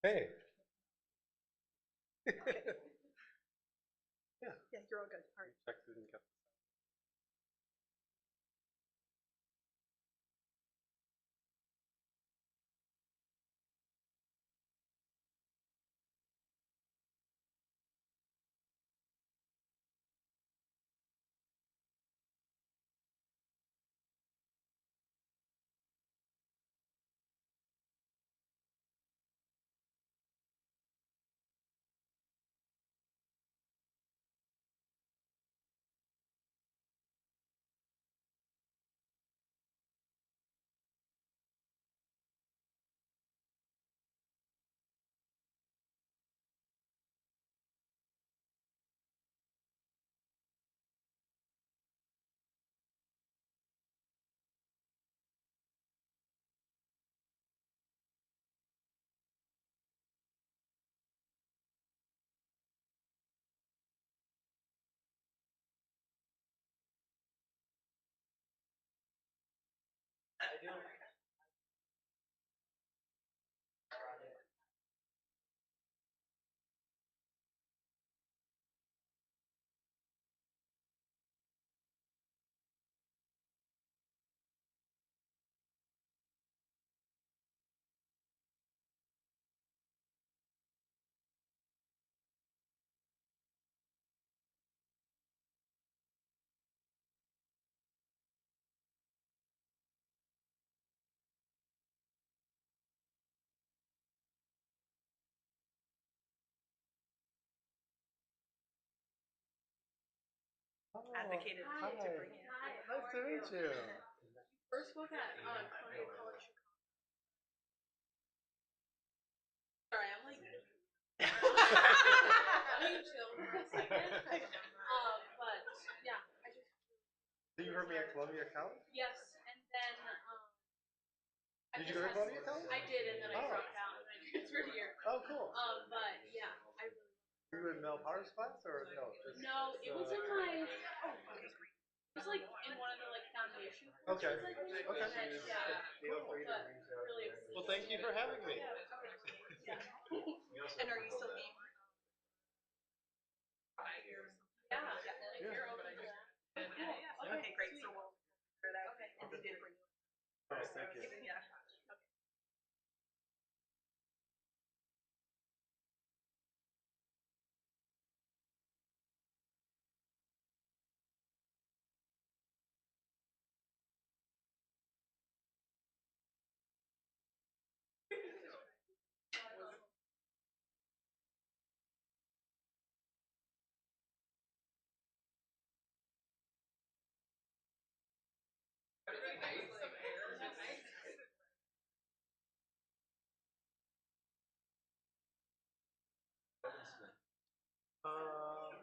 Hey. Yeah. Yeah, you're all good. All right. Check didn't get. Advocated Hi. to bring it. Nice to meet you. First spoke at Colonial College Chicago. Sorry, I'm like being chill for a second. But yeah, I just So you heard me at Columbia College? yes, and then I Did you just go to had Columbia College? I did, and then I Oh. dropped out and I transferred here. Oh, cool. But yeah, I really Were you in Mel Parr's class or no? Just, no, it was in my it was like in one of the like foundation Okay. courses, I think. Okay. And then, yeah, Cool. but really Well, thank you for having me. yeah. And are you still game? Yeah, if Yeah. you're open to that. Cool. Okay, great. Sweet. So we'll figure it out. Okay. And they did bring you. Oh, thank you. Yeah. Um,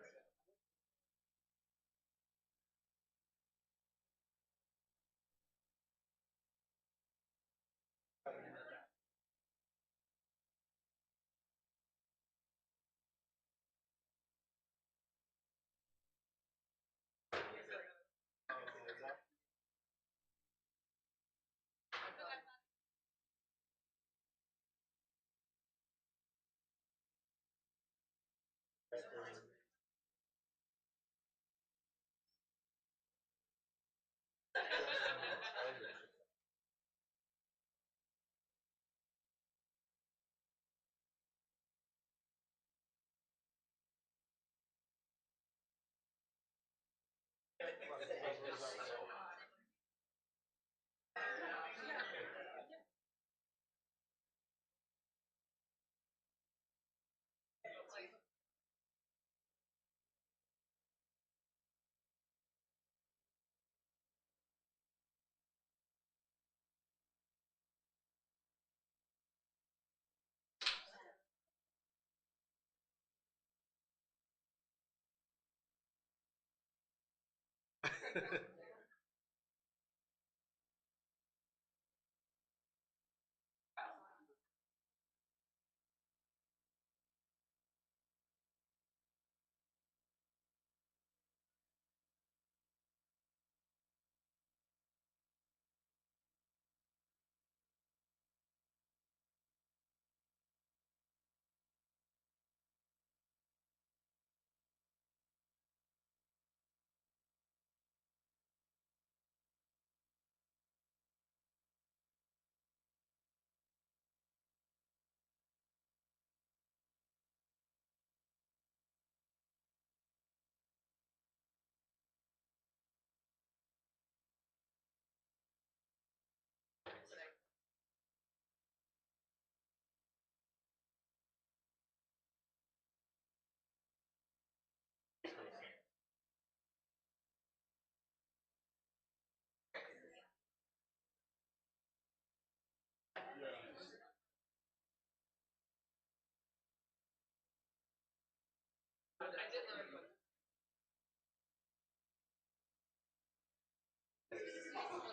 There's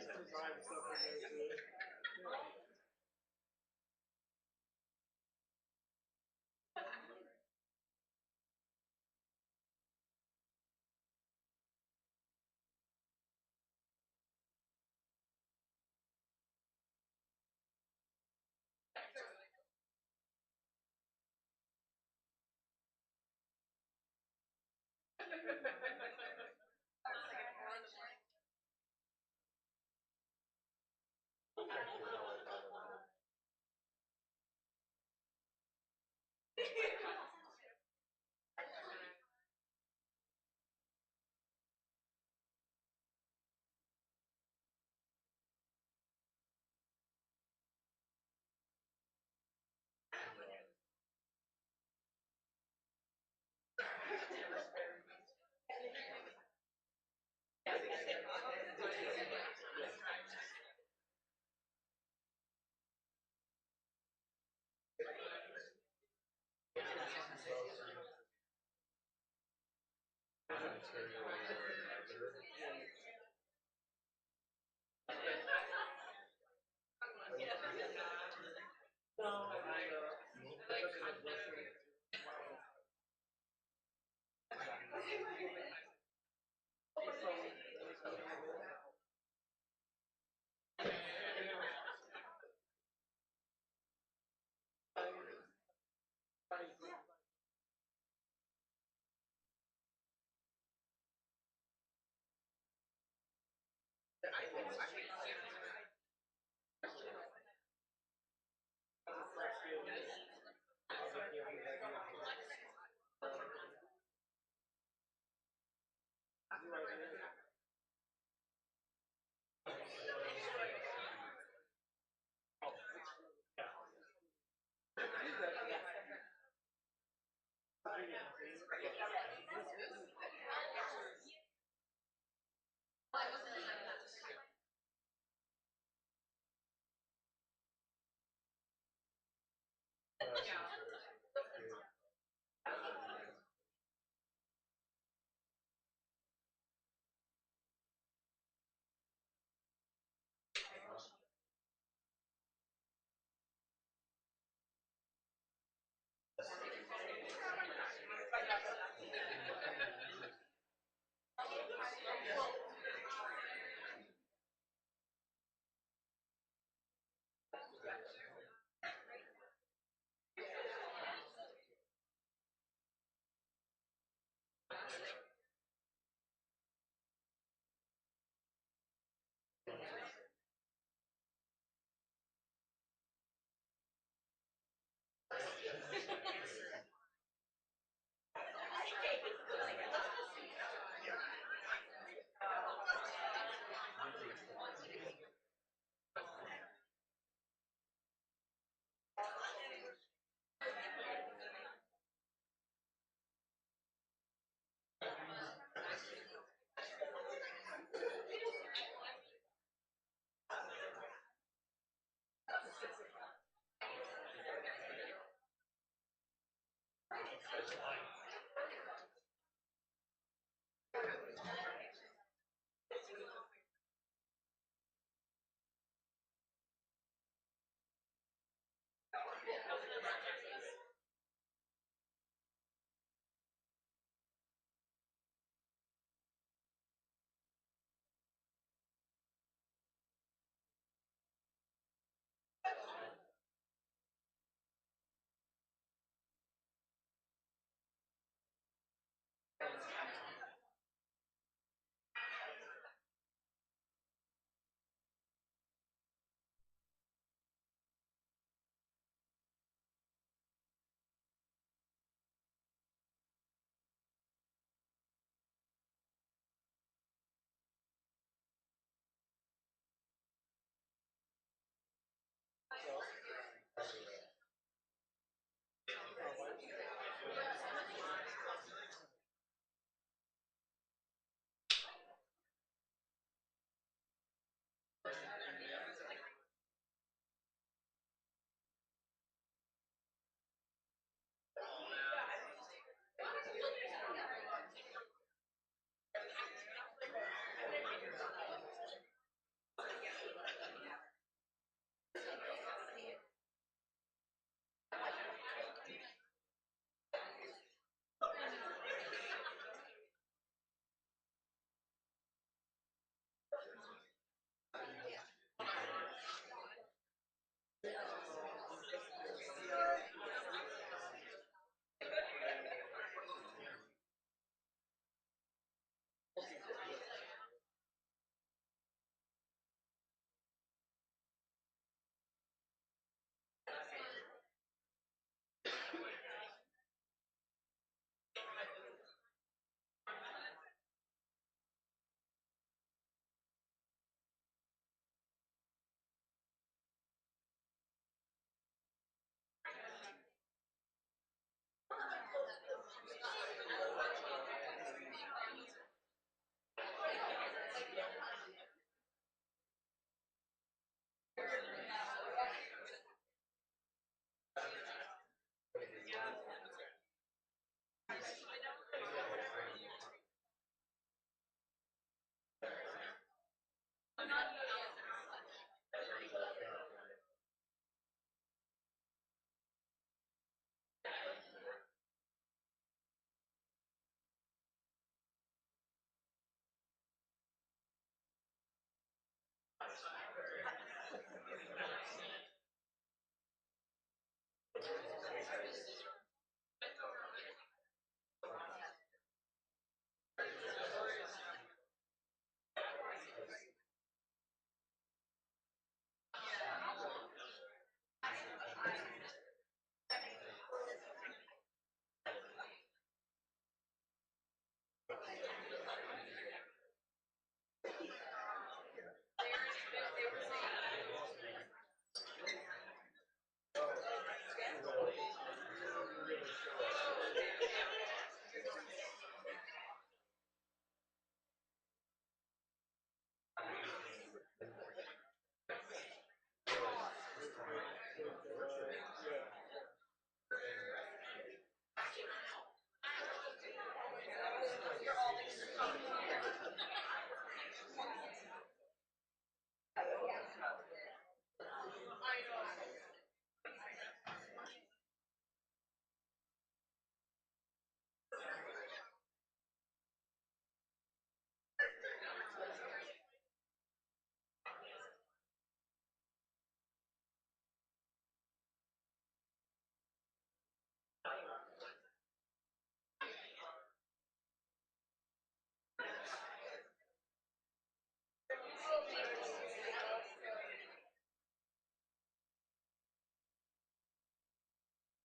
some vibe stuff in there too.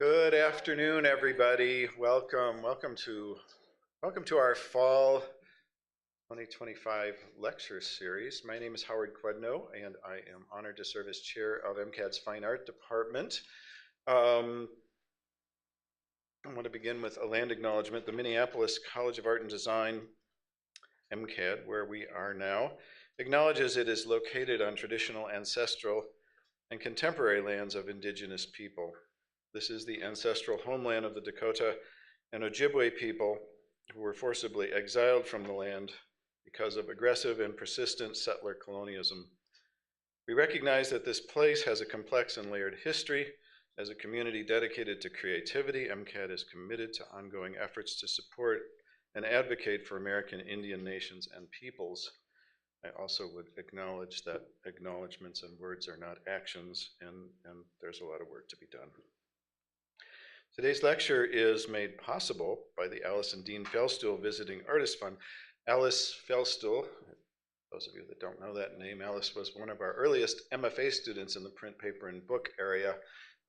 Good afternoon, everybody. Welcome to our fall 2025 lecture series. My name is Howard Quedno, and I am honored to serve as chair of MCAD's Fine Art Department. I want to begin with a land acknowledgement. The Minneapolis College of Art and Design, MCAD, where we are now, acknowledges it is located on traditional, ancestral, and contemporary lands of indigenous people. This is the ancestral homeland of the Dakota and Ojibwe people who were forcibly exiled from the land because of aggressive and persistent settler colonialism. We recognize that this place has a complex and layered history. As a community dedicated to creativity, MCAD is committed to ongoing efforts to support and advocate for American Indian nations and peoples. I also would acknowledge that acknowledgments and words are not actions, and there's a lot of work to be done. Today's lecture is made possible by the Alice and Dean Feldstuhl Visiting Artist Fund. Alice Feldstuhl, those of you that don't know that name, Alice was one of our earliest MFA students in the print, paper, and book area,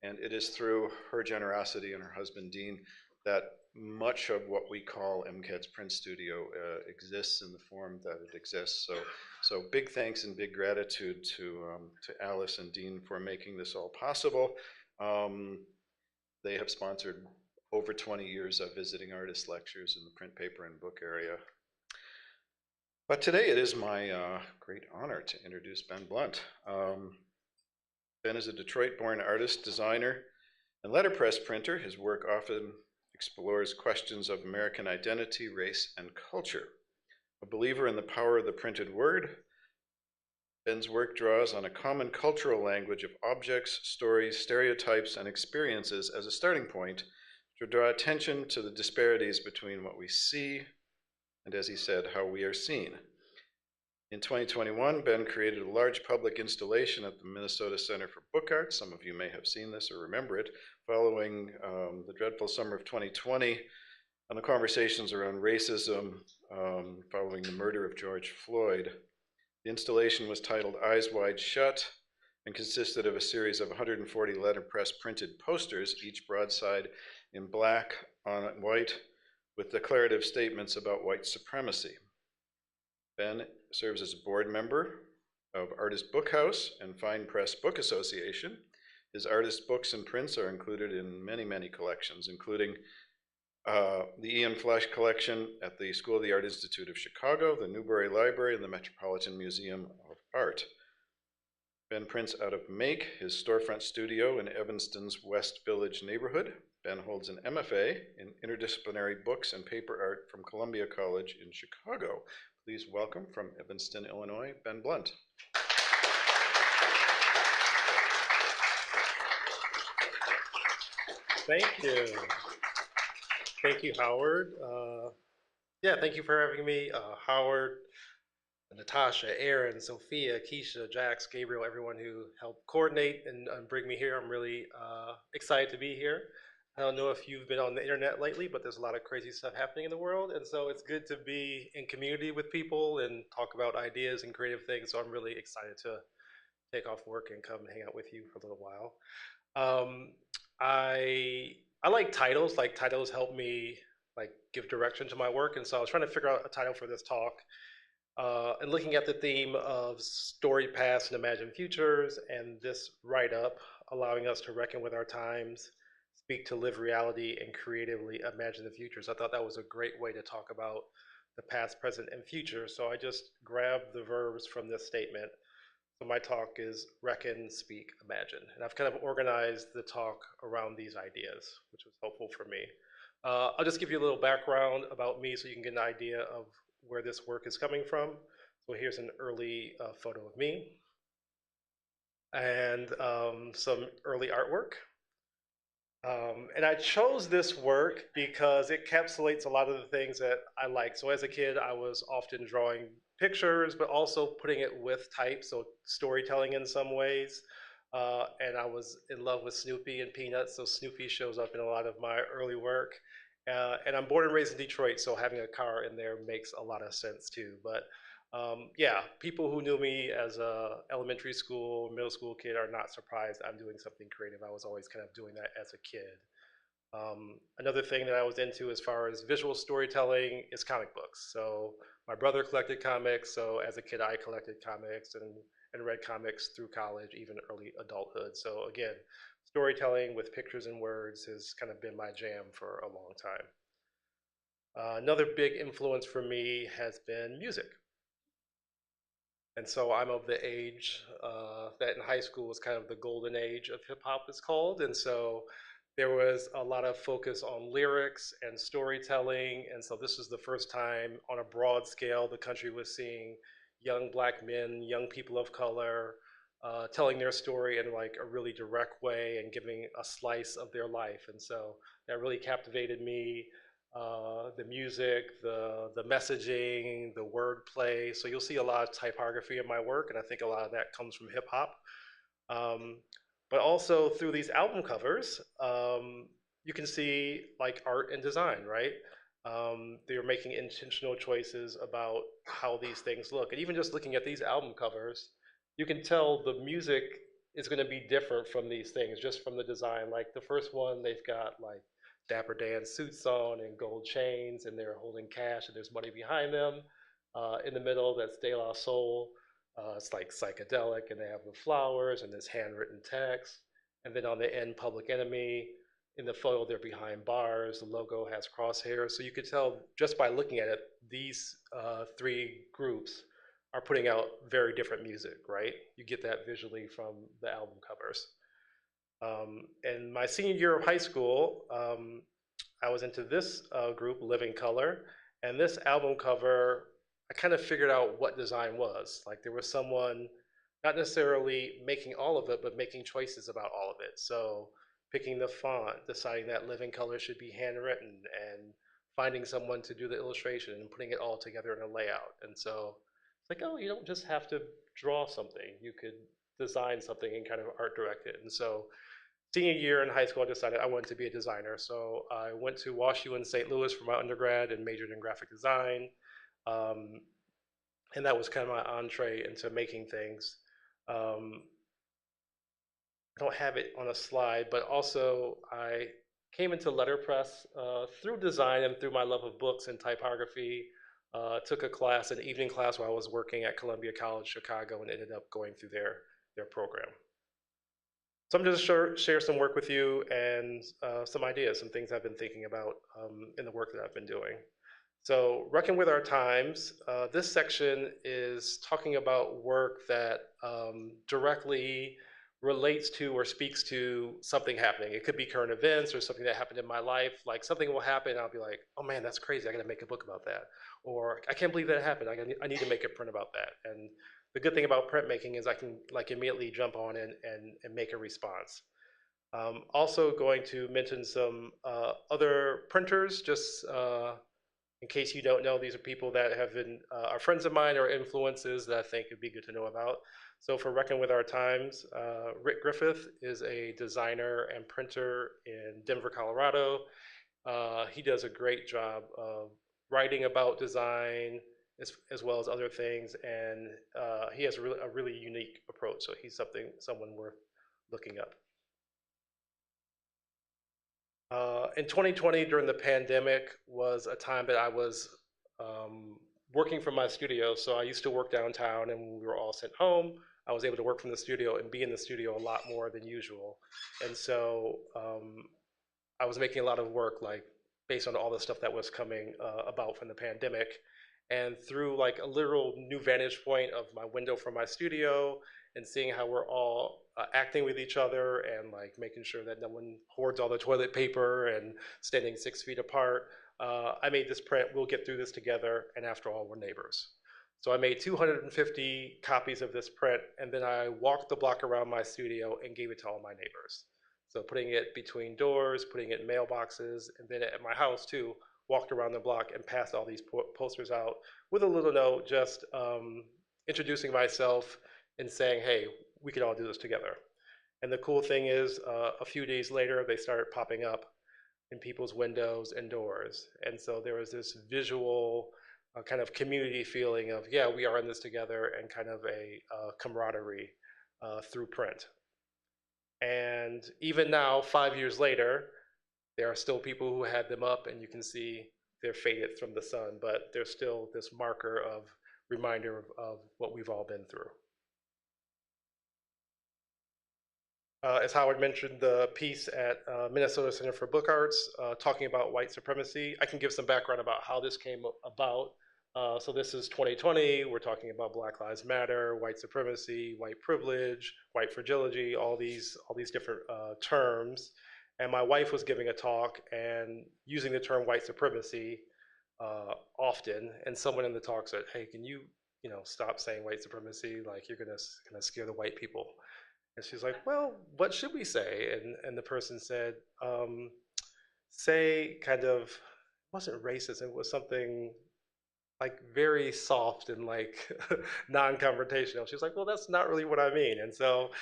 and it is through her generosity and her husband Dean that much of what we call MCAD's print studio exists in the form that it exists. So big thanks and big gratitude to Alice and Dean for making this all possible. They have sponsored over 20 years of visiting artist lectures in the print, paper, and book area. But today it is my great honor to introduce Ben Blount. Ben is a Detroit-born artist, designer, and letterpress printer. His work often explores questions of American identity, race, and culture. A believer in the power of the printed word, Ben's work draws on a common cultural language of objects, stories, stereotypes, and experiences as a starting point to draw attention to the disparities between what we see and, as he said, how we are seen. In 2021, Ben created a large public installation at the Minnesota Center for Book Arts. Some of you may have seen this or remember it, following the dreadful summer of 2020 and the conversations around racism following the murder of George Floyd. The installation was titled Eyes Wide Shut and consisted of a series of 140 letterpress printed posters, each broadside in black on white, with declarative statements about white supremacy. Ben serves as a board member of Artist Book House and Fine Press Book Association. His artist books and prints are included in many, many collections, including the Ian Flash Collection at the School of the Art Institute of Chicago, the Newberry Library, and the Metropolitan Museum of Art. Ben prints out of Make, his storefront studio in Evanston's West Village neighborhood. Ben holds an MFA in interdisciplinary books and paper art from Columbia College in Chicago. Please welcome from Evanston, Illinois, Ben Blount. Thank you. Thank you, Howard. Thank you for having me, Howard, Natasha, Aaron, Sophia, Keisha, Jax, Gabriel, everyone who helped coordinate and bring me here. I'm really excited to be here. I don't know if you've been on the internet lately, but there's a lot of crazy stuff happening in the world, and so it's good to be in community with people and talk about ideas and creative things. So I'm really excited to take off work and come hang out with you for a little while. I like titles. Like titles help me like give direction to my work, and so I was trying to figure out a title for this talk. And looking at the theme of storied past and imagined futures, and this write-up allowing us to reckon with our times, speak to live reality, and creatively imagine the futures. I thought that was a great way to talk about the past, present, and future. So I just grabbed the verbs from this statement. So my talk is reckon, speak, imagine. And I've kind of organized the talk around these ideas, which was helpful for me. I'll just give you a little background about me so you can get an idea of where this work is coming from. So here's an early photo of me and some early artwork. And I chose this work because it encapsulates a lot of the things that I like. So as a kid, I was often drawing pictures, but also putting it with type, so storytelling in some ways. And I was in love with Snoopy and Peanuts, so Snoopy shows up in a lot of my early work. And I'm born and raised in Detroit, so having a car in there makes a lot of sense too. But people who knew me as a elementary school, middle school kid are not surprised I'm doing something creative. I was always kind of doing that as a kid. Another thing that I was into as far as visual storytelling is comic books. So my brother collected comics, so as a kid I collected comics and read comics through college, even early adulthood. So again, storytelling with pictures and words has kind of been my jam for a long time. Another big influence for me has been music. And so I'm of the age that in high school was kind of the golden age of hip hop is called. And so there was a lot of focus on lyrics and storytelling. And so this was the first time on a broad scale the country was seeing young black men, young people of color, telling their story in like a really direct way and giving a slice of their life. And so that really captivated me. The music, the messaging, the wordplay. So you'll see a lot of typography in my work, and I think a lot of that comes from hip hop. But also through these album covers, you can see like art and design, right? They're making intentional choices about how these things look. And even just looking at these album covers, you can tell the music is going to be different from these things, just from the design. Like the first one, they've got like Dapper Dan suits on and gold chains, and they're holding cash, and there's money behind them. In the middle, that's De La Soul. It's like psychedelic, and they have the flowers and this handwritten text. And then on the end, Public Enemy. In the photo, they're behind bars. The logo has crosshairs. So you could tell just by looking at it, these three groups are putting out very different music, right? You get that visually from the album covers. In my senior year of high school, I was into this group, Living Color, and this album cover, I kind of figured out what design was. Like there was someone not necessarily making all of it, but making choices about all of it. So picking the font, deciding that Living Color should be handwritten, and finding someone to do the illustration and putting it all together in a layout. And so it's like, oh, you don't just have to draw something. You could design something and kind of art direct it. And so senior year in high school, I decided I wanted to be a designer. So I went to WashU in St. Louis for my undergrad and majored in graphic design. And that was kind of my entree into making things. I don't have it on a slide, but also I came into letterpress through design and through my love of books and typography. Took a class, an evening class, while I was working at Columbia College Chicago, and ended up going through their program. So I'm just share some work with you and some ideas, some things I've been thinking about in the work that I've been doing. So reckon with our times, this section is talking about work that directly relates to or speaks to something happening. It could be current events or something that happened in my life. Like something will happen and I'll be like, oh man, that's crazy. I got to make a book about that. Or I can't believe that happened. I need to make a print about that. And the good thing about printmaking is I can like immediately jump on and make a response. Also going to mention some other printers, just in case you don't know, these are people that have been are friends of mine or influences that I think would be good to know about. So for Reckon with Our Times, Rick Griffith is a designer and printer in Denver, Colorado. He does a great job of writing about design as well as other things, and he has a really unique approach. So he's someone worth looking up. In 2020, during the pandemic, was a time that I was working from my studio. So I used to work downtown, and when we were all sent home, I was able to work from the studio and be in the studio a lot more than usual. And so I was making a lot of work, like based on all the stuff that was coming about from the pandemic. And through like a literal new vantage point of my window from my studio and seeing how we're all acting with each other and like making sure that no one hoards all the toilet paper and standing 6 feet apart, I made this print. We'll get through this together. And after all, we're neighbors. So I made 250 copies of this print, and then I walked the block around my studio and gave it to all my neighbors. So putting it between doors, putting it in mailboxes, and then at my house too, walked around the block and passed all these posters out with a little note, just introducing myself and saying, hey, we can all do this together. And the cool thing is, a few days later, they started popping up in people's windows and doors. And so there was this visual kind of community feeling of, yeah, we are in this together, and kind of a camaraderie through print. And even now, 5 years later, there are still people who had them up, and you can see they're faded from the sun, but there's still this marker of reminder of what we've all been through. As Howard mentioned, the piece at Minnesota Center for Book Arts talking about white supremacy. I can give some background about how this came about. So this is 2020. We're talking about Black Lives Matter, white supremacy, white privilege, white fragility, all these different terms. And my wife was giving a talk and using the term white supremacy often. And someone in the talk said, "Hey, can you stop saying white supremacy? Like you're gonna scare the white people." And she's like, "Well, what should we say?" And the person said, "Say kind of, it wasn't racist. It was something like very soft and like non-confrontational." She was like, "Well, that's not really what I mean." And so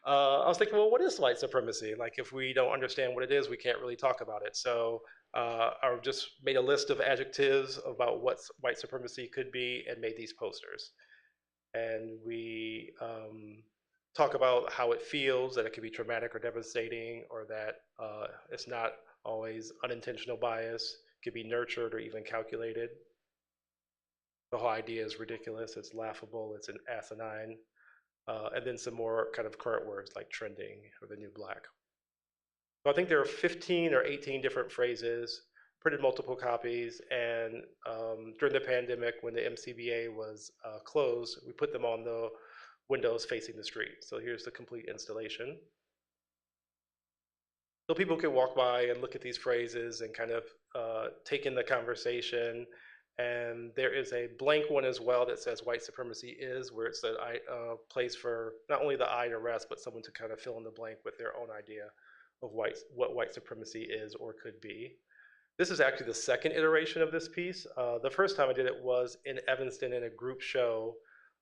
I was thinking, well, what is white supremacy? Like, if we don't understand what it is, we can't really talk about it. So I just made a list of adjectives about what white supremacy could be and made these posters. And we talk about how it feels, that it can be traumatic or devastating, or that it's not always unintentional bias, it can be nurtured or even calculated. The whole idea is ridiculous, it's laughable, it's an asinine. And then some more kind of current words like trending or the new black. So I think there are 15 or 18 different phrases, printed multiple copies, and during the pandemic when the MCBA was closed, we put them on the windows facing the street. So here's the complete installation. So people can walk by and look at these phrases and kind of take in the conversation. And there is a blank one as well that says white supremacy is, where it's a place for not only the I to rest, but someone to kind of fill in the blank with their own idea of what white supremacy is or could be. This is actually the second iteration of this piece. The first time I did it was in Evanston in a group show,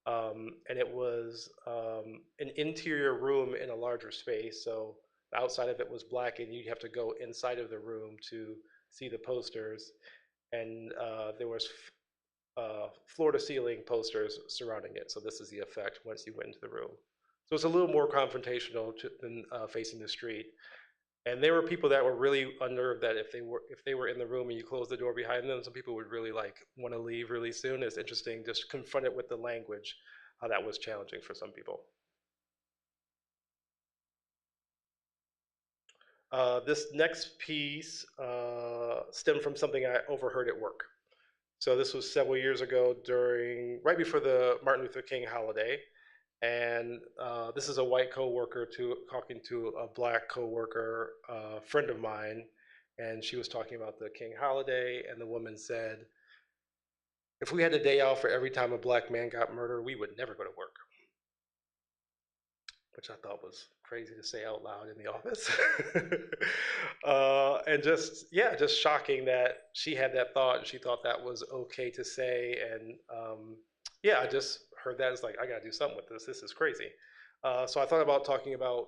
and it was an interior room in a larger space. So outside of it was black, and you'd have to go inside of the room to see the posters. And there was floor-to-ceiling posters surrounding it. So this is the effect once you went into the room. So it's a little more confrontational than facing the street. And there were people that were really unnerved that if they were in the room and you closed the door behind them, some people would really like want to leave really soon. It's interesting just confront it with the language, how that was challenging for some people. This next piece stemmed from something I overheard at work. So this was several years ago right before the Martin Luther King holiday. And this is a white coworker talking to a black coworker, friend of mine, and she was talking about the King holiday, and the woman said, if we had a day off for every time a black man got murdered, we would never go to work. Which I thought was crazy to say out loud in the office. And just shocking that she had that thought and she thought that was okay to say. And I just heard that. It's like, I got to do something with this. This is crazy. So I thought about talking about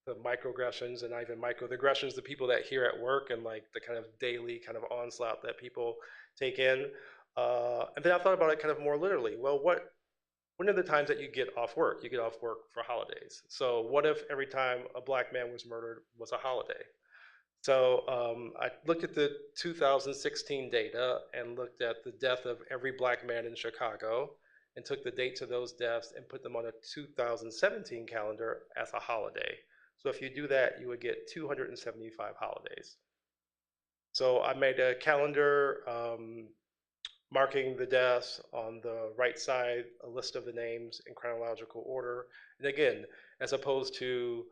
the microaggressions and not even the aggressions, the people that hear at work and like the kind of daily kind of onslaught that people take in. And then I thought about it kind of more literally. Well, when are the times that you get off work? You get off work for holidays. So what if every time a black man was murdered was a holiday? So I looked at the 2016 data and looked at the death of every black man in Chicago and took the dates of those deaths and put them on a 2017 calendar as a holiday. So if you do that, you would get 275 holidays. So I made a calendar marking the deaths on the right side, a list of the names in chronological order. And again, as opposed to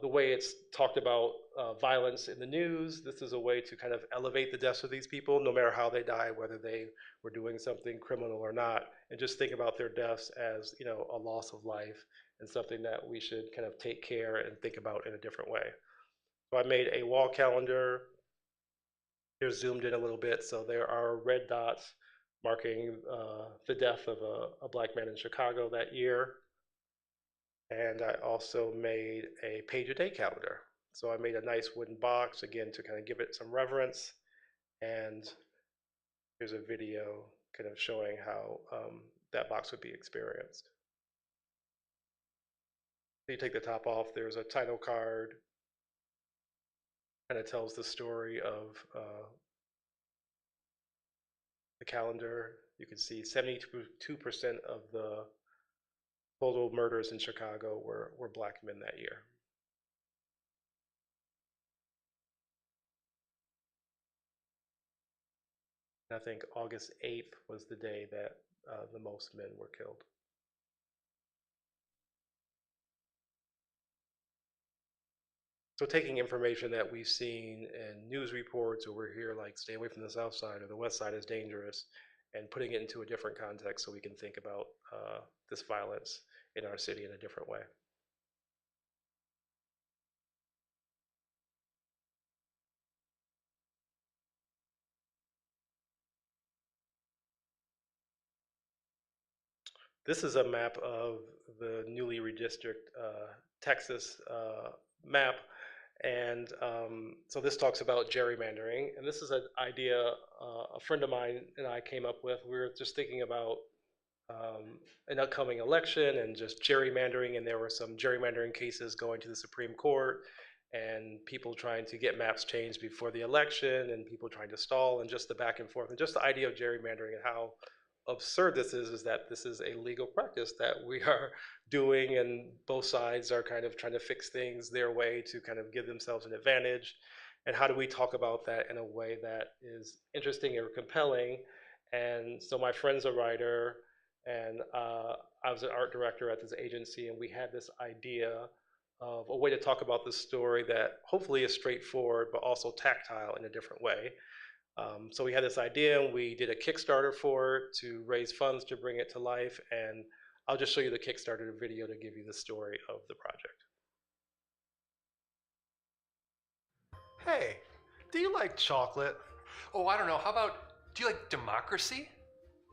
the way it's talked about violence in the news, this is a way to kind of elevate the deaths of these people, no matter how they die, whether they were doing something criminal or not, and just think about their deaths as, you know, a loss of life and something that we should kind of take care and think about in a different way. So I made a wall calendar. Here's zoomed in a little bit, so there are red dots marking the death of a black man in Chicago that year. And I also made a page-a-day calendar. So I made a nice wooden box, again, to kind of give it some reverence. And here's a video kind of showing how that box would be experienced. So you take the top off, there's a title card, kind of tells the story of the calendar. You can see 72% of the total murders in Chicago were black men that year. And I think August 8th was the day that the most men were killed. So taking information that we've seen in news reports, or we're here like stay away from the South Side or the West Side is dangerous, and putting it into a different context so we can think about this violence in our city in a different way. This is a map of the newly redistricted Texas map. And so this talks about gerrymandering. And this is an idea a friend of mine and I came up with. We were just thinking about an upcoming election and just gerrymandering. And there were some gerrymandering cases going to the Supreme Court and people trying to get maps changed before the election and people trying to stall and just the back and forth. And just the idea of gerrymandering and how absurd this is that this is a legal practice that we are doing, and both sides are kind of trying to fix things their way to kind of give themselves an advantage. And how do we talk about that in a way that is interesting or compelling? And so my friend's a writer, and I was an art director at this agency, and we had this idea of a way to talk about this story that hopefully is straightforward, but also tactile in a different way. So we had this idea, and we did a Kickstarter for it to raise funds to bring it to life. And I'll just show you the Kickstarter video to give you the story of the project. Hey, do you like chocolate? Oh, I don't know. How about, do you like democracy?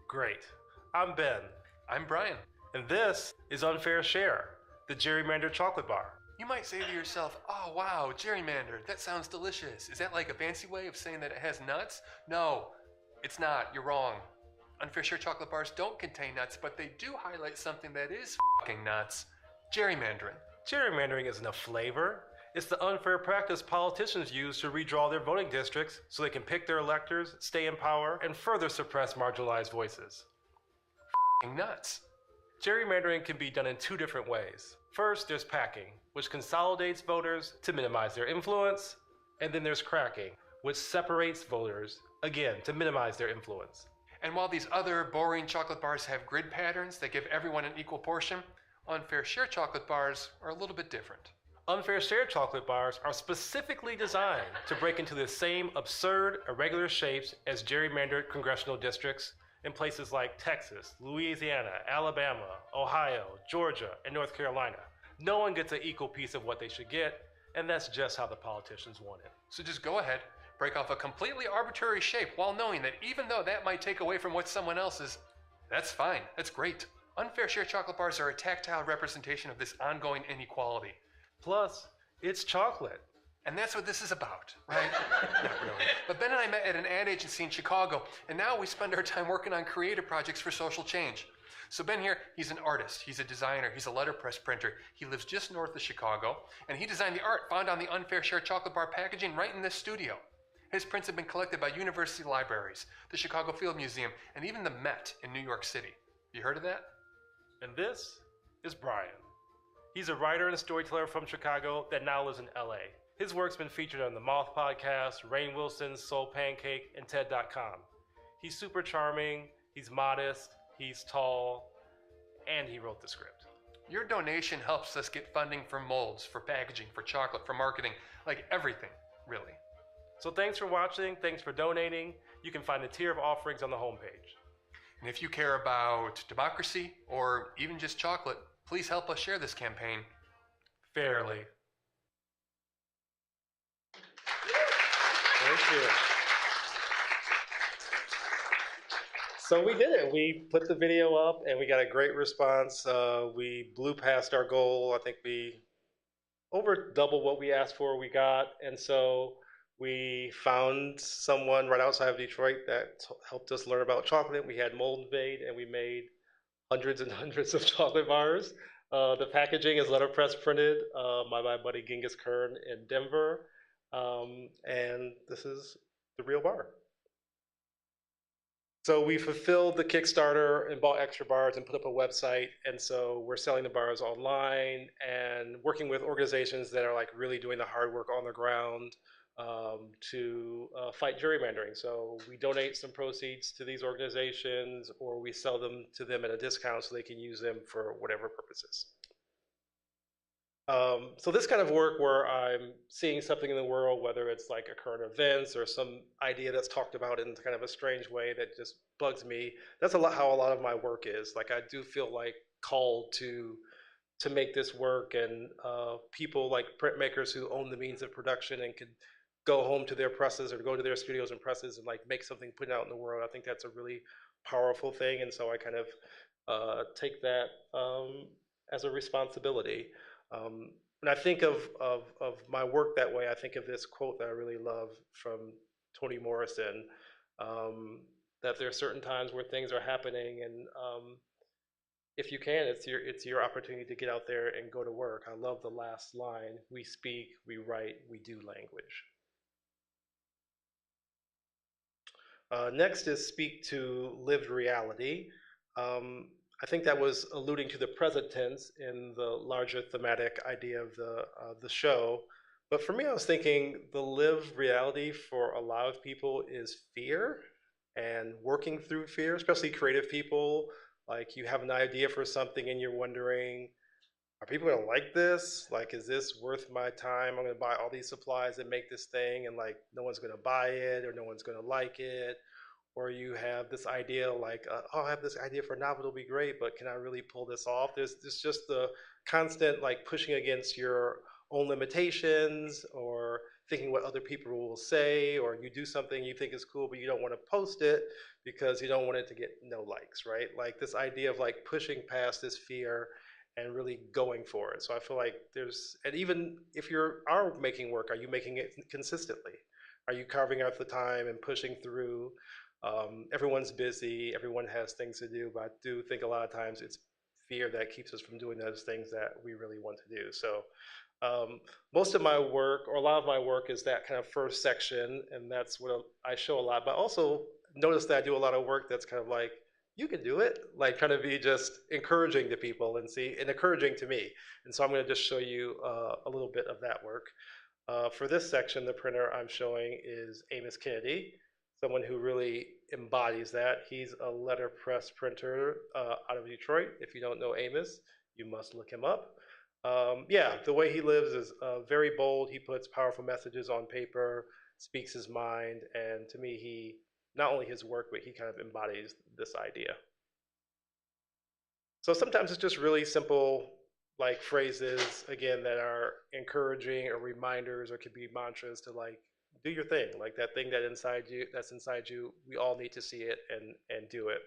Great. I'm Ben. I'm Brian. And this is Unfair Share, the gerrymandered chocolate bar. You might say to yourself, oh wow, gerrymandered, that sounds delicious. Is that like a fancy way of saying that it has nuts? No, it's not. You're wrong. Unfair Share chocolate bars don't contain nuts, but they do highlight something that is fucking nuts. Gerrymandering. Gerrymandering isn't a flavor. It's the unfair practice politicians use to redraw their voting districts so they can pick their electors, stay in power, and further suppress marginalized voices. Fucking nuts. Gerrymandering can be done in two different ways. First, there's packing, which consolidates voters to minimize their influence, and then there's cracking, which separates voters, again, to minimize their influence. And while these other boring chocolate bars have grid patterns that give everyone an equal portion, unfair share chocolate bars are a little bit different. Unfair share chocolate bars are specifically designed to break into the same absurd, irregular shapes as gerrymandered congressional districts in places like Texas, Louisiana, Alabama, Ohio, Georgia, and North Carolina. No one gets an equal piece of what they should get, and that's just how the politicians want it. So just go ahead, break off a completely arbitrary shape while knowing that even though that might take away from what someone else's, that's fine, that's great. Unfair share chocolate bars are a tactile representation of this ongoing inequality. Plus, it's chocolate. And that's what this is about, right? Not really. But Ben and I met at an ad agency in Chicago, and now we spend our time working on creative projects for social change. So Ben here, he's an artist, he's a designer, he's a letterpress printer. He lives just north of Chicago, and he designed the art found on the Unfair Share chocolate bar packaging right in this studio. His prints have been collected by university libraries, the Chicago Field Museum, and even the Met in New York City. You heard of that? And this is Brian. He's a writer and storyteller from Chicago that now lives in LA. His work's been featured on the Moth Podcast, Rainn Wilson's Soul Pancake, and TED.com. He's super charming, he's modest, he's tall, and he wrote the script. Your donation helps us get funding for molds, for packaging, for chocolate, for marketing, like everything, really. So thanks for watching, thanks for donating. You can find a tier of offerings on the homepage. And if you care about democracy or even just chocolate, please help us share this campaign Fairly. Thank you. So we did it. We put the video up and we got a great response. We blew past our goal. I think we over double what we asked for, we got. And so we found someone right outside of Detroit that helped us learn about chocolate. We had molds made and we made hundreds and hundreds of chocolate bars. The packaging is letterpress printed by my buddy Genghis Kern in Denver. And this is the real bar. So we fulfilled the Kickstarter and bought extra bars and put up a website. And so we're selling the bars online and working with organizations that are like really doing the hard work on the ground to fight gerrymandering. So we donate some proceeds to these organizations or we sell them to them at a discount so they can use them for whatever purposes. So this kind of work where I'm seeing something in the world, whether it's like a current events or some idea that's talked about in kind of a strange way that just bugs me, that's how a lot of my work is. Like I do feel like called to make this work, and people like printmakers who own the means of production and could go home to their presses or go to their studios and presses and like make something, put it out in the world. I think that's a really powerful thing, and so I kind of take that as a responsibility. When I think of my work that way, I think of this quote that I really love from Toni Morrison, that there are certain times where things are happening, and if you can, it's your opportunity to get out there and go to work. I love the last line: "We speak, we write, we do language." Next is speak to lived reality. I think that was alluding to the present tense in the larger thematic idea of the show. But for me, I was thinking the lived reality for a lot of people is fear and working through fear, especially creative people. Like you have an idea for something and you're wondering, are people gonna like this? Like, is this worth my time? I'm gonna buy all these supplies and make this thing and like no one's gonna buy it or no one's gonna like it. Or you have this idea like, oh, I have this idea for a novel, it'll be great, but can I really pull this off? There's just the constant like pushing against your own limitations or thinking what other people will say, or you do something you think is cool, but you don't want to post it because you don't want it to get no likes, right? Like this idea of like pushing past this fear and really going for it. So I feel like and even if you are making work, are you making it consistently? Are you carving out the time and pushing through? Everyone's busy, everyone has things to do, but I do think a lot of times it's fear that keeps us from doing those things that we really want to do. So most of my work, or a lot of my work, is that kind of first section, and that's what I show a lot. But also notice that I do a lot of work that's kind of like, you can do it, like trying to be just encouraging to people and encouraging to me. And so I'm going to just show you a little bit of that work. For this section, the printer I'm showing is Amos Kennedy, someone who really embodies that. He's a letterpress printer out of Detroit. If you don't know Amos, you must look him up. Yeah, the way he lives is very bold. He puts powerful messages on paper, speaks his mind, and to me, he not only his work, but he kind of embodies this idea. So sometimes it's just really simple, like phrases, again, that are encouraging or reminders, or could be mantras to like, do your thing, like that thing that's inside you, we all need to see it and do it.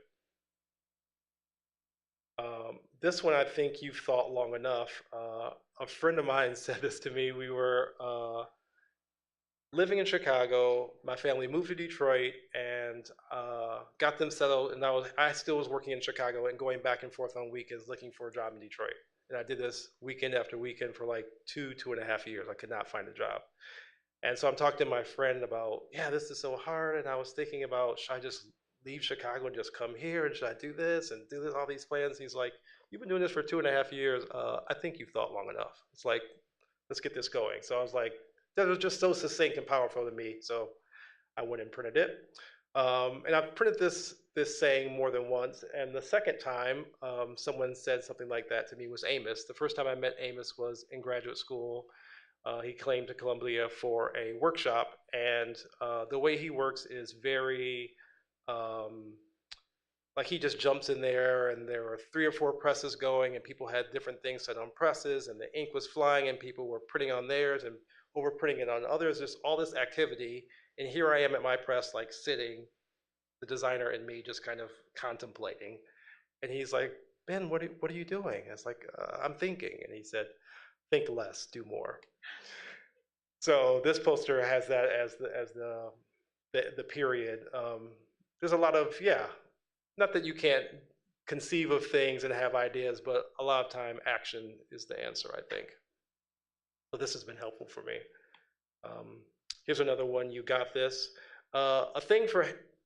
This one, I think you've thought long enough. A friend of mine said this to me. We were living in Chicago. My family moved to Detroit and got them settled. And I still was working in Chicago and going back and forth on weekends looking for a job in Detroit. And I did this weekend after weekend for like 2.5 years. I could not find a job. And so I'm talking to my friend about, yeah, this is so hard. And I was thinking about, should I just leave Chicago and just come here? And should I do this and do this, all these plans? He's like, you've been doing this for 2.5 years. I think you've thought long enough. It's like, let's get this going. So I was like, that was just so succinct and powerful to me. So I went and printed it. And I've printed this saying more than once. And the second time someone said something like that to me was Amos. The first time I met Amos was in graduate school. He came to Columbia for a workshop. And the way he works is very, like he just jumps in there, and there were 3 or 4 presses going, and people had different things set on presses, and the ink was flying, and people were printing on theirs and overprinting it on others. There's all this activity, and here I am at my press, like sitting, the designer and me just kind of contemplating. And he's like, Ben, what are you doing? I was like, I'm thinking. And he said, think less, do more. So this poster has that as the period. There's a lot of, yeah, not that you can't conceive of things and have ideas, but a lot of time action is the answer, I think. So this has been helpful for me. Here's another one, you got this. A thing for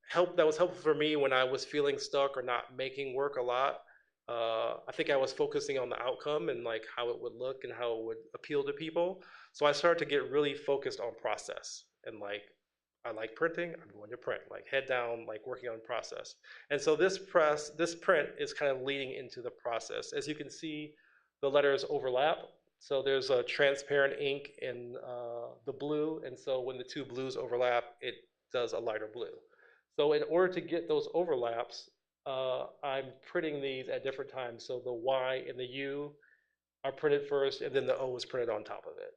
help that was helpful for me when I was feeling stuck or not making work a lot. I think I was focusing on the outcome and like how it would look and how it would appeal to people. So I started to get really focused on process and like, I like printing, I'm going to print, like head down, like working on process. And so this print is kind of leading into the process. As you can see, the letters overlap. So there's a transparent ink in the blue. And so when the 2 blues overlap, it does a lighter blue. So in order to get those overlaps, I'm printing these at different times. So the Y and the U are printed first, and then the O is printed on top of it.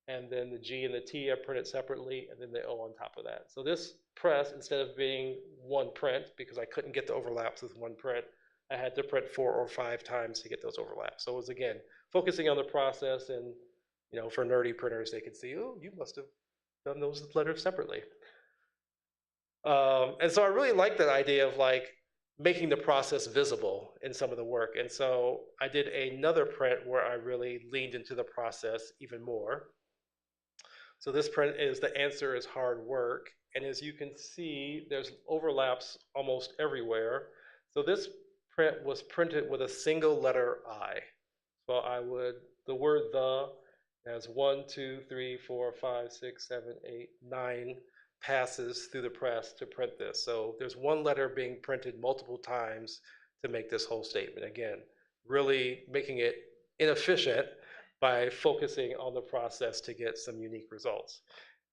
And then the G and the T are printed separately, and then the O on top of that. So this press, instead of being 1 print, because I couldn't get the overlaps with 1 print, I had to print 4 or 5 times to get those overlaps. So it was, again, focusing on the process, and you know, for nerdy printers, they could see, oh, you must have done those letters separately. And so I really like that idea of like making the process visible in some of the work. And so I did another print where I really leaned into the process even more. So this print is The Answer is Hard Work. And as you can see, there's overlaps almost everywhere. So this print was printed with a single letter I. So the word the has 1, 2, 3, 4, 5, 6, 7, 8, 9 passes through the press to print this. So there's 1 letter being printed multiple times to make this whole statement. Again, really making it inefficient by focusing on the process to get some unique results.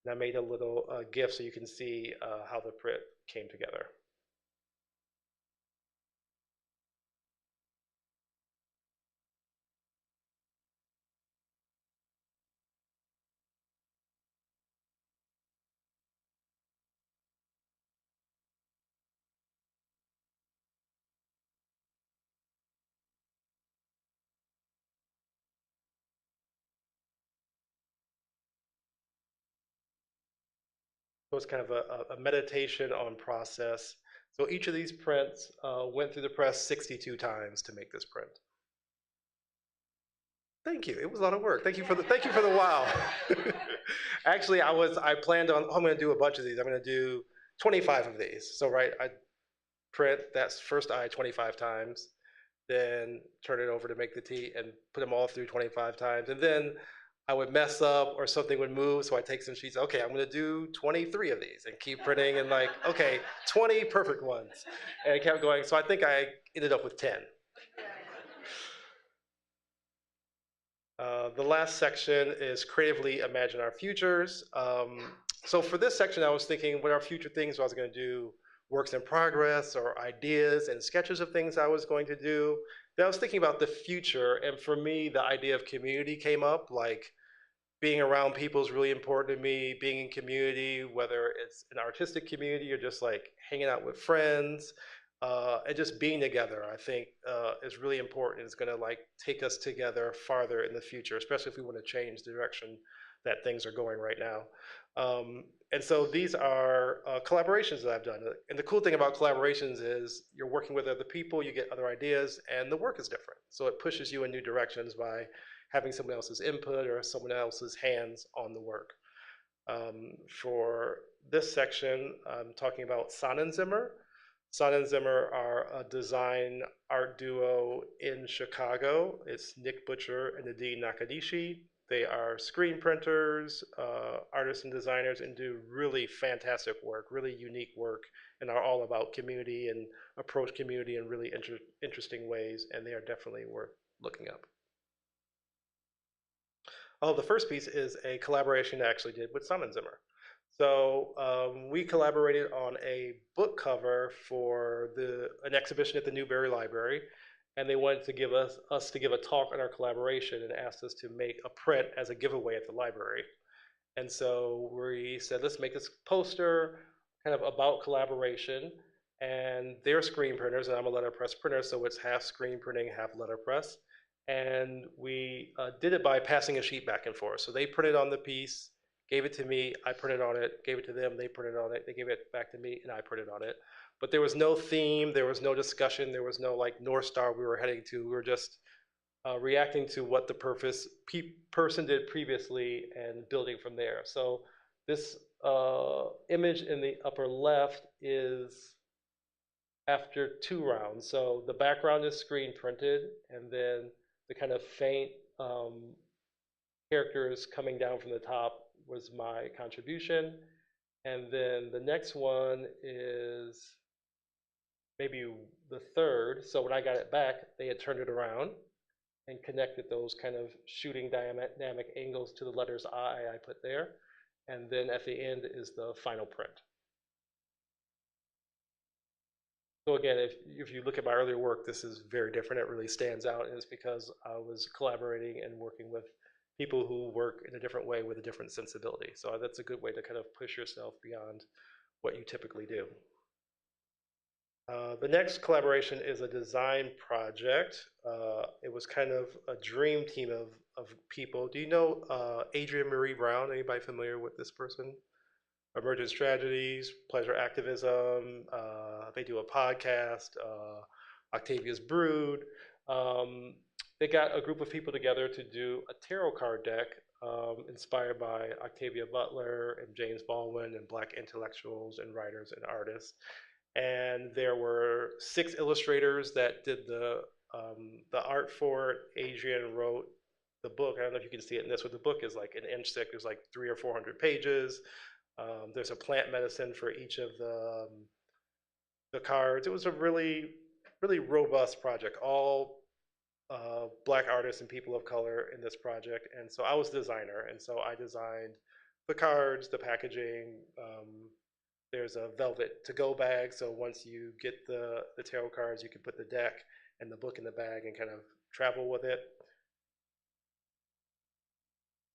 And I made a little GIF so you can see how the print came together. So it's kind of a meditation on process. So each of these prints went through the press 62 times to make this print. Thank you. It was a lot of work. Thank you for the wow. Actually, I planned on, I'm going to do a bunch of these. I'm going to do 25 of these. So right, I print that first eye 25 times, then turn it over to make the tea and put them all through 25 times. And then I would mess up or something would move, so I take some sheets. Okay, I'm gonna do 23 of these and keep printing and like, okay, 20 perfect ones. And it kept going. So I think I ended up with 10. The last section is creatively imagine our futures. So for this section, I was thinking what are future things I was going to do, works in progress or ideas and sketches of things I was going to do. Then I was thinking about the future, and for me, the idea of community came up, like being around people is really important to me, being in community, whether it's an artistic community or just like hanging out with friends. And just being together, I think, is really important. It's going to like take us together farther in the future, especially if we want to change the direction that things are going right now. And so these are collaborations that I've done. And the cool thing about collaborations is you're working with other people, you get other ideas, and the work is different. So it pushes you in new directions by having someone else's input or someone else's hands on the work. For this section, I'm talking about Sonnenzimmer. Sonnenzimmer are a design art duo in Chicago. It's Nick Butcher and Nadine Nakadishi. They are screen printers, artists and designers, and do really fantastic work, really unique work, and are all about community and approach community in really interesting ways, and they are definitely worth looking up. Oh, the first piece is a collaboration I actually did with Sonnenzimmer. So we collaborated on a book cover for an exhibition at the Newberry Library, and they wanted to give us to give a talk on our collaboration and asked us to make a print as a giveaway at the library. And so we said, let's make this poster kind of about collaboration, and they're screen printers, and I'm a letterpress printer, so it's half screen printing, half letterpress. And we did it by passing a sheet back and forth. So they printed on the piece, gave it to me, I printed on it, gave it to them, they printed on it, they gave it back to me, and I printed on it. But there was no theme, there was no discussion, there was no like North Star we were heading to. We were just reacting to what the person did previously and building from there. So this image in the upper left is after 2 rounds. So the background is screen printed, and then the kind of faint characters coming down from the top was my contribution. And then the next one is maybe the third. So when I got it back, they had turned it around and connected those kind of shooting dynamic angles to the letters I put there. And then at the end is the final print. So again, if you look at my earlier work, this is very different. It really stands out, and it's because I was collaborating and working with people who work in a different way with a different sensibility. So that's a good way to kind of push yourself beyond what you typically do. The next collaboration is a design project. It was kind of a dream team of people. Do you know Adrienne Marie Brown? Anybody familiar with this person? Emergent Strategies, Pleasure Activism. They do a podcast, Octavia's Brood. They got a group of people together to do a tarot card deck inspired by Octavia Butler and James Baldwin and Black intellectuals and writers and artists. And there were 6 illustrators that did the art for it. Adrienne wrote the book. I don't know if you can see it in this, but the book is like 1 inch thick. There's like 300 or 400 pages. There's a plant medicine for each of the cards. It was a really, really robust project. All Black artists and people of color in this project. And so I was the designer, and so I designed the cards, the packaging. There's a velvet to-go bag, so once you get the tarot cards, you can put the deck and the book in the bag and kind of travel with it.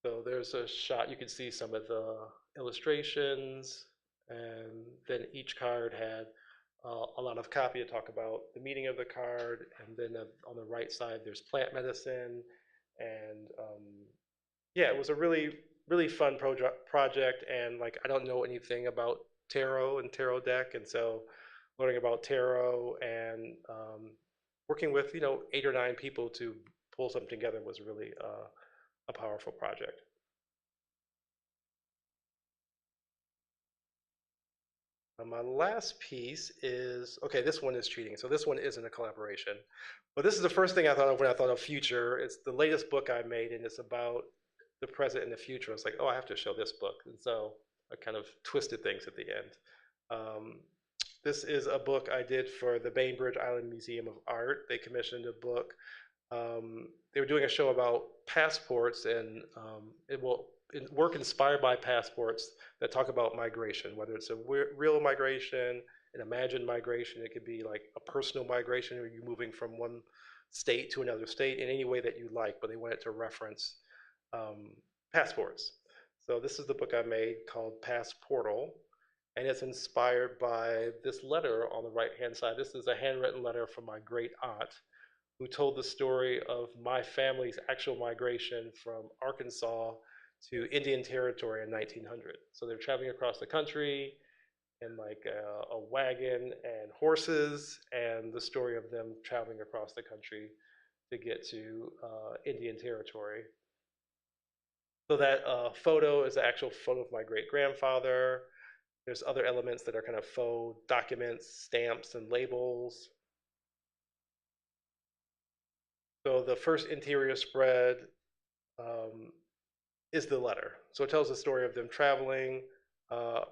So there's a shot, you can see some of the illustrations, and then each card had a lot of copy to talk about the meaning of the card, and then on the right side there's plant medicine, and yeah, it was a really, really fun project, and like I don't know anything about tarot and tarot deck, and so learning about tarot and working with 8 or 9 people to pull something together was really a powerful project. My last piece is, okay, this one is cheating. So this one isn't a collaboration. But this is the first thing I thought of when I thought of future. It's the latest book I made, and it's about the present and the future. I was like, oh, I have to show this book. And so I kind of twisted things at the end. This is a book I did for the Bainbridge Island Museum of Art. They commissioned a book. They were doing a show about passports, and it will work inspired by passports that talk about migration, whether it's a real migration, an imagined migration. It could be like a personal migration, or you moving from one state to another state in any way that you like, but they wanted to reference passports. So this is the book I made called Passportal, and it's inspired by this letter on the right-hand side. This is a handwritten letter from my great aunt, who told the story of my family's actual migration from Arkansas to Indian Territory in 1900. So they're traveling across the country in like a wagon and horses, and the story of them traveling across the country to get to Indian Territory. So that photo is the actual photo of my great-grandfather. There's other elements that are kind of faux documents, stamps, and labels. So the first interior spread is the letter. So it tells the story of them traveling.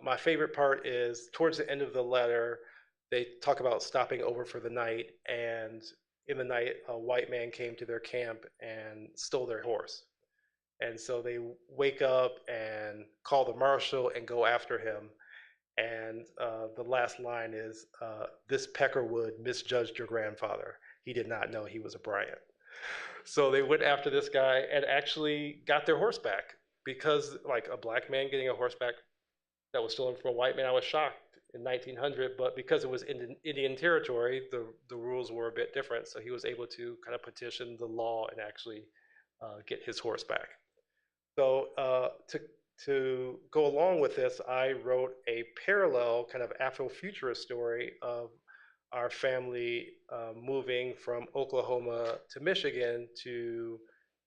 My favorite part is towards the end of the letter, they talk about stopping over for the night, and in the night, a white man came to their camp and stole their horse. And so they wake up and call the marshal and go after him. And the last line is, this Peckerwood misjudged your grandfather. He did not know he was a Bryant. So they went after this guy and actually got their horse back, because like a black man getting a horse back that was stolen from a white man, I was shocked in 1900, but because it was in Indian Territory, the rules were a bit different. So he was able to kind of petition the law and actually get his horse back. So to go along with this, I wrote a parallel kind of Afrofuturist story of our family moving from Oklahoma to Michigan to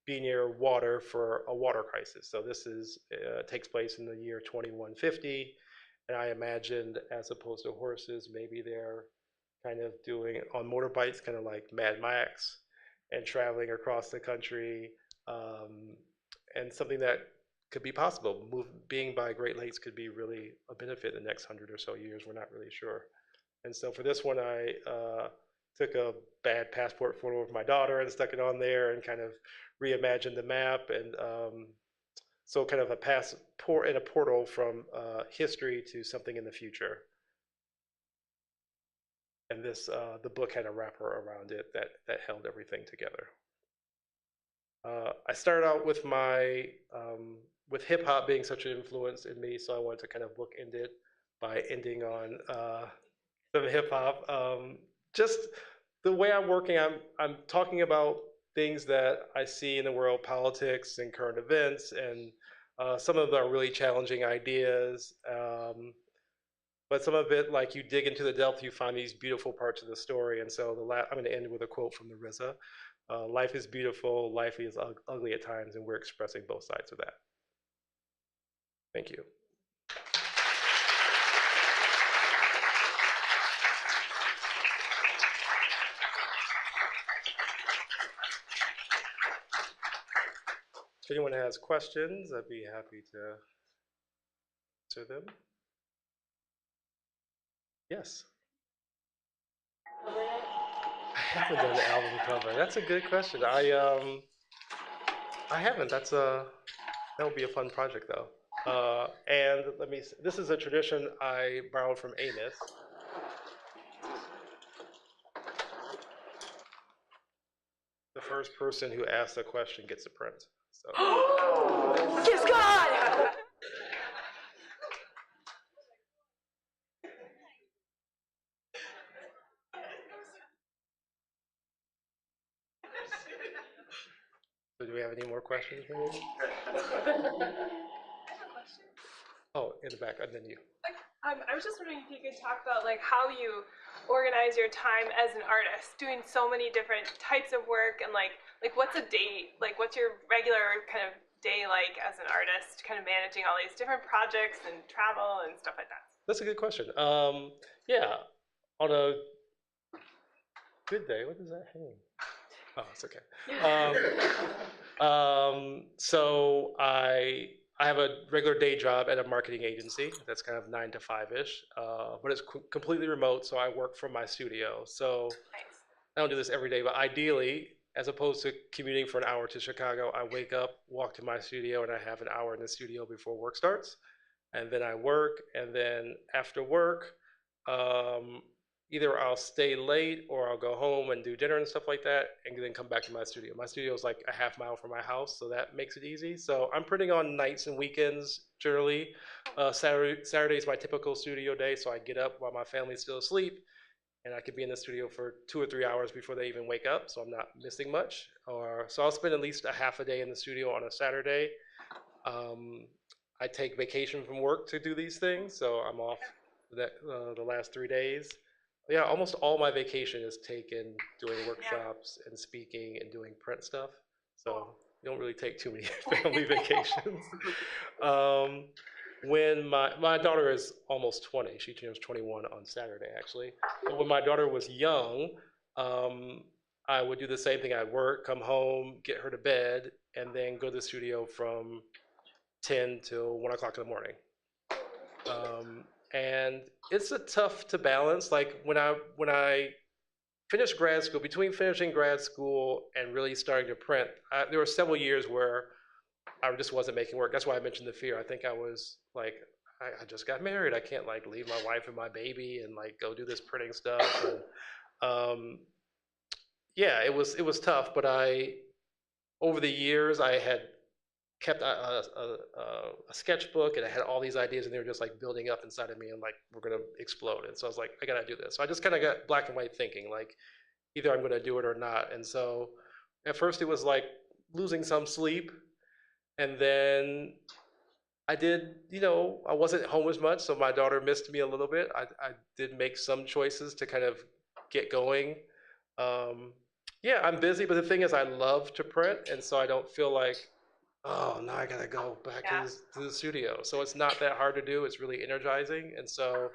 be near water for a water crisis. So this is takes place in the year 2150, and I imagined, as opposed to horses, maybe they're kind of doing on motorbikes, kind of like Mad Max, and traveling across the country, and something that could be possible. Being by Great Lakes could be really a benefit in the next 100 or so years. We're not really sure. And so for this one, I took a bad passport photo of my daughter and stuck it on there and kind of reimagined the map. And so kind of a passport and a portal from history to something in the future. And this, the book had a wrapper around it that held everything together. I started out with my, with hip hop being such an influence in me, so I wanted to kind of bookend it by ending on some hip hop. Just the way I'm working, I'm talking about things that I see in the world, politics and current events, and some of them are really challenging ideas. But some of it, like you dig into the depth, you find these beautiful parts of the story. And so I'm going to end with a quote from the RZA. Life is beautiful, life is ugly at times, and we're expressing both sides of that. Thank you. If anyone has questions, I'd be happy to answer them. Yes. I haven't done an album cover. That's a good question. I haven't. That would be a fun project though. And let me. This is a tradition I borrowed from Amos. The first person who asks a question gets a print. So. Kiss God! So do we have any more questions? Oh, in the back, and then you. I was just wondering if you could talk about like how you organize your time as an artist, doing so many different types of work, and like what's a day, like what's your regular kind of day like as an artist, kind of managing all these different projects and travel and stuff like that. That's a good question. Yeah, on a good day, what does that hang? Oh, it's okay. So I have a regular day job at a marketing agency that's kind of 9 to 5 ish, but it's completely remote. So I work from my studio. So Nice. I don't do this every day, but ideally, as opposed to commuting for an hour to Chicago, I wake up, walk to my studio, and I have an hour in the studio before work starts. And then I work, and then after work, um, either I'll stay late or I'll go home and do dinner and stuff like that, and then come back to my studio. My studio is like a half mile from my house, so that makes it easy. So I'm printing on nights and weekends generally. Saturday is my typical studio day, so I get up while my family's still asleep, and I could be in the studio for 2 or 3 hours before they even wake up, so I'm not missing much. Or so I'll spend at least a half a day in the studio on a Saturday. Um, I take vacation from work to do these things, so I'm off the last 3 days. Yeah, almost all my vacation is taken doing workshops and speaking and doing print stuff. So you don't really take too many family vacations. Um, when my daughter is almost 20, she turns 21 on Saturday actually. But when my daughter was young, um, I would do the same thing. I'd work, come home, get her to bed, and then go to the studio from 10 till 1 o'clock in the morning. And it's a tough to balance. Like when I finished grad school, between finishing grad school and really starting to print, there were several years where I just wasn't making work. That's why I mentioned the fear. I think I was like, I just got married. I can't like leave my wife and my baby and like go do this printing stuff. And yeah, it was tough. But over the years, I had kept a sketchbook, and I had all these ideas, and they were just like building up inside of me, and like we're gonna explode. And so I was like, I gotta do this. So I just kind of got black and white thinking, like either I'm gonna do it or not. And so at first it was like losing some sleep, and then I did, I wasn't home as much, so my daughter missed me a little bit. I did make some choices to kind of get going. Um, yeah, I'm busy, but the thing is, I love to print, and so I don't feel like, oh, now I gotta go back to the studio. So it's not that hard to do. It's really energizing, and so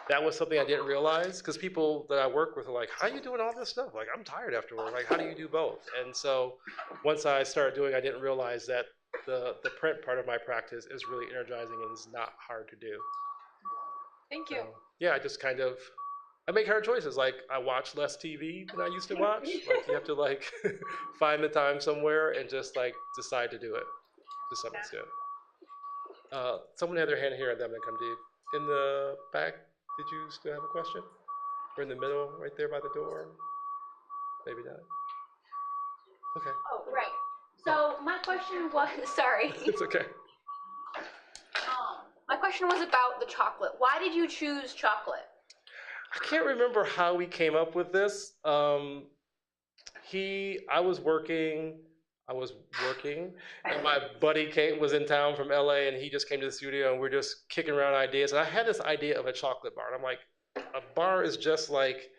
that was something I didn't realize, because people that I work with are like, "How are you doing all this stuff?" Like, I'm tired after work. Like, how do you do both? And so once I started doing, I didn't realize that the print part of my practice is really energizing and is not hard to do. Thank you. So, yeah, I make hard choices. Like I watch less TV than I used to watch. Like you have to like find the time somewhere and just like decide to do it to some extent. Someone had their hand here, and then I'm gonna come to you. In the back, did you still have a question? Or in the middle, right there by the door? Maybe not. Okay, Oh, right. So my question was, sorry. it's okay. My question was about the chocolate. Why did you choose chocolate? I can't remember how we came up with this. I was working, and my buddy was in town from LA, and he just came to the studio, and we're just kicking around ideas. And I had this idea of a chocolate bar, and I'm like, a bar is just like,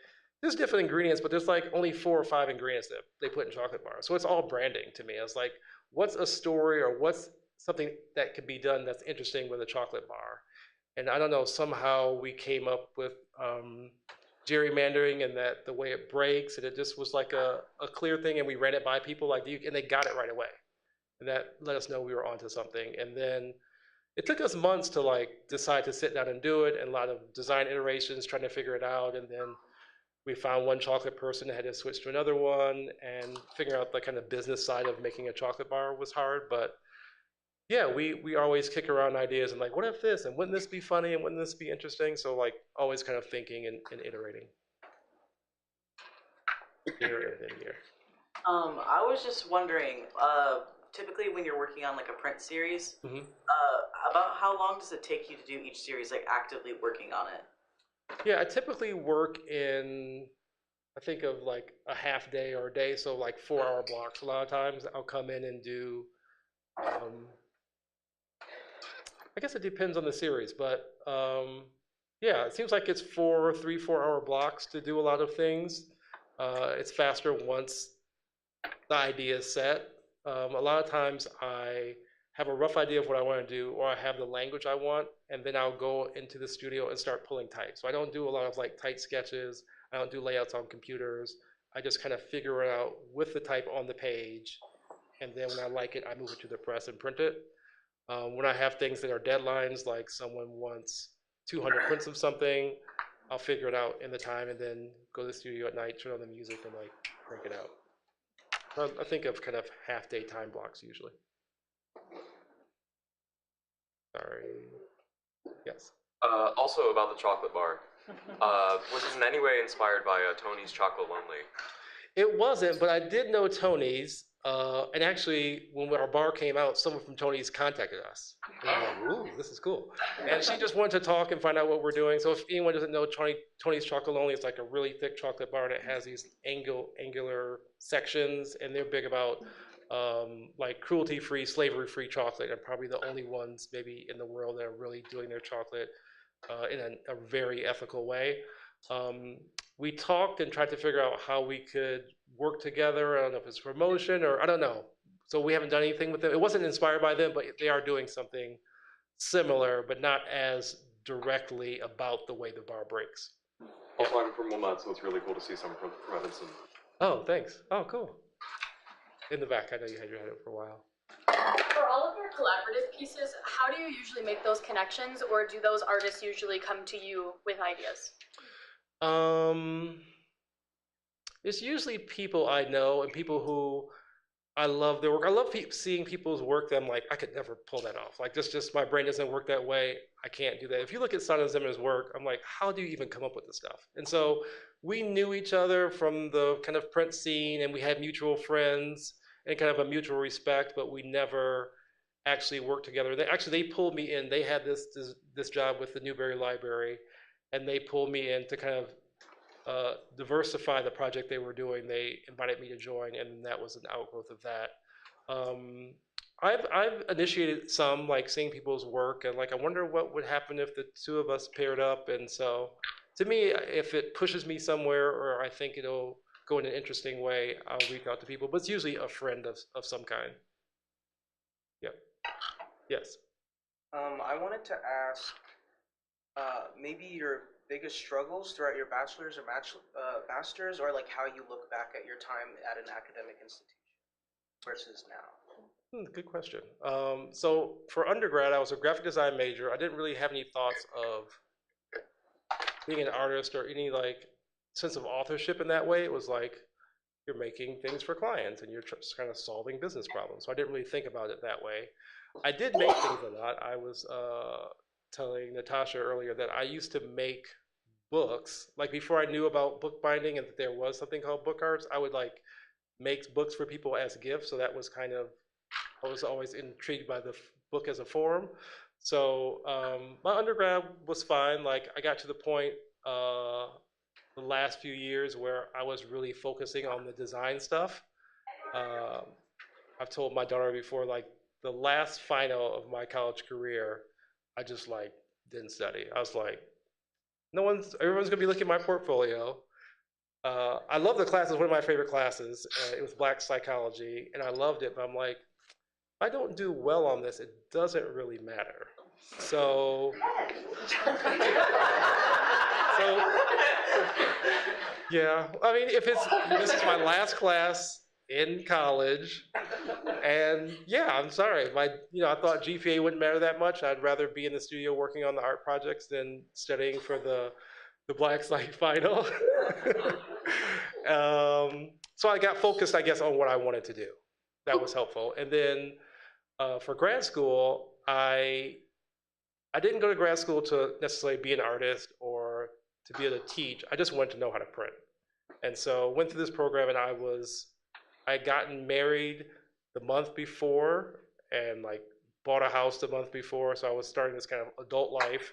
there's different ingredients, but there's like only 4 or 5 ingredients that they put in chocolate bars. So it's all branding to me. It's like, what's a story or what's something that could be done that's interesting with a chocolate bar? And I don't know, somehow we came up with gerrymandering, and that the way it breaks, and it just was like a clear thing, and we ran it by people like you, and they got it right away. And that let us know we were onto something. And then it took us months to like decide to sit down and do it, and a lot of design iterations trying to figure it out. And then we found one chocolate person that had to switch to another one, and figuring out the kind of business side of making a chocolate bar was hard. But yeah, we always kick around ideas and like, what if this, and wouldn't this be funny, and wouldn't this be interesting? So like always kind of thinking and iterating. Here and then here. I was just wondering, typically when you're working on like a print series, about how long does it take you to do each series, like actively working on it? Yeah, I typically work in, I think of like a half day or a day, so like 4-hour blocks. A lot of times I'll come in and do, I guess it depends on the series, but yeah, it seems like it's 3-4 hour blocks to do a lot of things. It's faster once the idea is set. A lot of times I have a rough idea of what I want to do, or I have the language I want, and then I'll go into the studio and start pulling type. So I don't do a lot of like tight sketches. I don't do layouts on computers. I just kind of figure it out with the type on the page, and then when I like it, I move it to the press and print it. When I have things that are deadlines, like someone wants 200 prints of something, I'll figure it out in the time and then go to the studio at night, turn on the music, and like crank it out. So I think of kind of half-day time blocks usually. Sorry. Yes. Also about the chocolate bar. Was this in any way inspired by Tony's Chocolate Lonely? It wasn't, but I did know Tony's. And actually, when our bar came out, someone from Tony's contacted us. And I'm like, ooh, this is cool. And she just wanted to talk and find out what we're doing. So if anyone doesn't know, Tony's Chocolate Lonely is like a really thick chocolate bar that has these angular sections, and they're big about like cruelty-free, slavery-free chocolate, and probably the only ones maybe in the world that are really doing their chocolate in a very ethical way. We talked and tried to figure out how we could work together. I don't know if it's promotion or I don't know. So we haven't done anything with them. It wasn't inspired by them, but they are doing something similar, but not as directly about the way the bar breaks. Also, I'm from Wilmot, so it's really cool to see someone from Evanston. Oh, thanks. Oh, cool. In the back, I know you had your head up for a while. For all of your collaborative pieces, how do you usually make those connections, or do those artists usually come to you with ideas? It's usually people I know and people who I love their work. I love seeing people's work that I'm like, I could never pull that off. Like, just my brain doesn't work that way. I can't do that. If you look at Sana Zimmer's work, I'm like, how do you even come up with this stuff? And so we knew each other from the kind of print scene, and we had mutual friends and kind of a mutual respect, but we never actually worked together. They pulled me in. They had this job with the Newberry Library, and they pulled me in to kind of diversify the project they were doing. They invited me to join, and that was an outgrowth of that. I've initiated some, like seeing people's work, and like I wonder what would happen if the two of us paired up. And so, to me, if it pushes me somewhere, or I think it'll go in an interesting way, I'll reach out to people. But it's usually a friend of some kind. Yep. Yes. I wanted to ask, maybe your biggest struggles throughout your bachelor's or master's, or like how you look back at your time at an academic institution versus now? Good question. So for undergrad, I was a graphic design major. I didn't really have any thoughts of being an artist or any like sense of authorship in that way. It was like you're making things for clients and you're just kind of solving business problems. So I didn't really think about it that way. I did make things a lot. I was telling Natasha earlier that I used to make books. Like before I knew about bookbinding and that there was something called book arts, I would like make books for people as gifts. So that was kind of, I was always intrigued by the book as a form. So my undergrad was fine. Like I got to the point the last few years where I was really focusing on the design stuff. I've told my daughter before, like the last final of my college career, I just like didn't study. I was like, everyone's gonna be looking at my portfolio. I love the class. It was one of my favorite classes. It was Black psychology, and I loved it. But I'm like, if I don't do well on this, it doesn't really matter. So yeah. I mean, this is my last class in college, and yeah, I'm sorry. I thought GPA wouldn't matter that much. I'd rather be in the studio working on the art projects than studying for the Black Psych final. So I got focused, I guess, on what I wanted to do. That was helpful. And then for grad school, I didn't go to grad school to necessarily be an artist or to be able to teach. I just wanted to know how to print. And so went through this program, and I had gotten married the month before and like bought a house the month before. So I was starting this kind of adult life,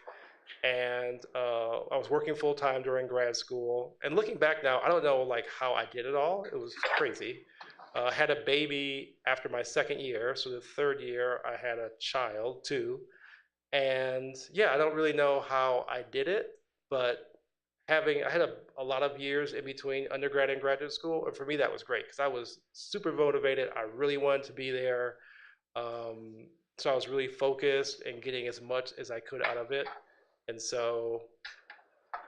and I was working full time during grad school. And looking back now, I don't know like how I did it all. It was crazy. I had a baby after my second year. So the third year I had a child too. And yeah, I don't really know how I did it, but I had a lot of years in between undergrad and graduate school, and for me that was great because I was super motivated. I really wanted to be there. So I was really focused and getting as much as I could out of it. And so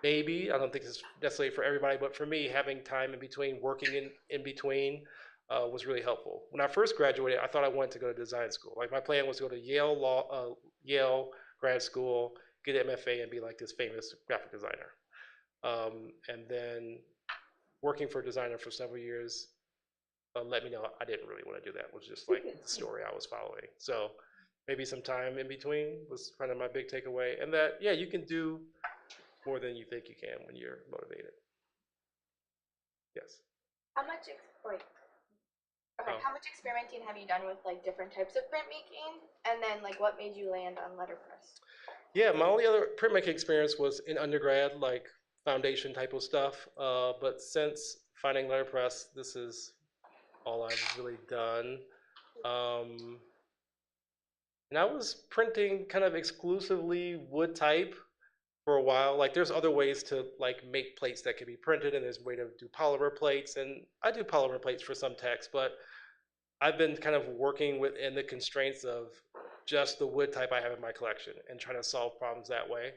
maybe, I don't think this is necessarily for everybody, but for me, having time in between, working in between, was really helpful. When I first graduated, I thought I wanted to go to design school. Like my plan was to go to Yale grad school, get an MFA, and be like this famous graphic designer. And then working for a designer for several years let me know I didn't really want to do that. It was just like the story I was following. So maybe some time in between was kind of my big takeaway. And that, yeah, you can do more than you think you can when you're motivated. Yes. How much how much experimenting have you done with like different types of printmaking? And then like what made you land on letterpress? Yeah, my only other printmaking experience was in undergrad, like foundation type of stuff. But since finding letterpress, this is all I've really done. And I was printing kind of exclusively wood type for a while. Like there's other ways to like make plates that can be printed, and there's a way to do polymer plates, and I do polymer plates for some text, but I've been kind of working within the constraints of just the wood type I have in my collection and trying to solve problems that way.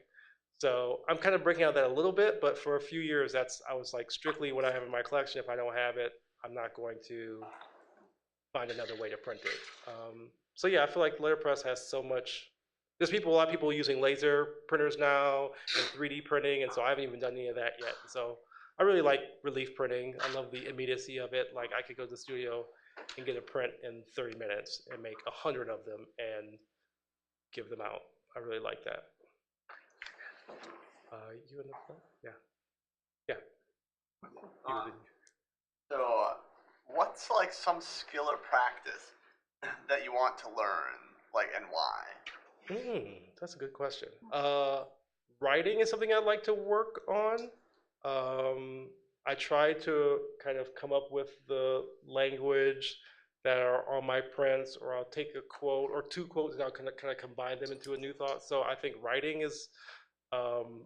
So I'm kind of breaking out that a little bit, but for a few years I was like strictly what I have in my collection. If I don't have it, I'm not going to find another way to print it. So yeah, I feel like letterpress has so much. There's a lot of people using laser printers now and 3D printing, and so I haven't even done any of that yet. So I really like relief printing. I love the immediacy of it. Like I could go to the studio and get a print in 30 minutes and make 100 of them and give them out. I really like that. You in the front? Yeah. Yeah. So, what's like some skill or practice that you want to learn, like, and why? That's a good question. Writing is something I'd like to work on. I try to kind of come up with the language that are on my prints, or I'll take a quote or two quotes and I'll kind of combine them into a new thought. So I think writing is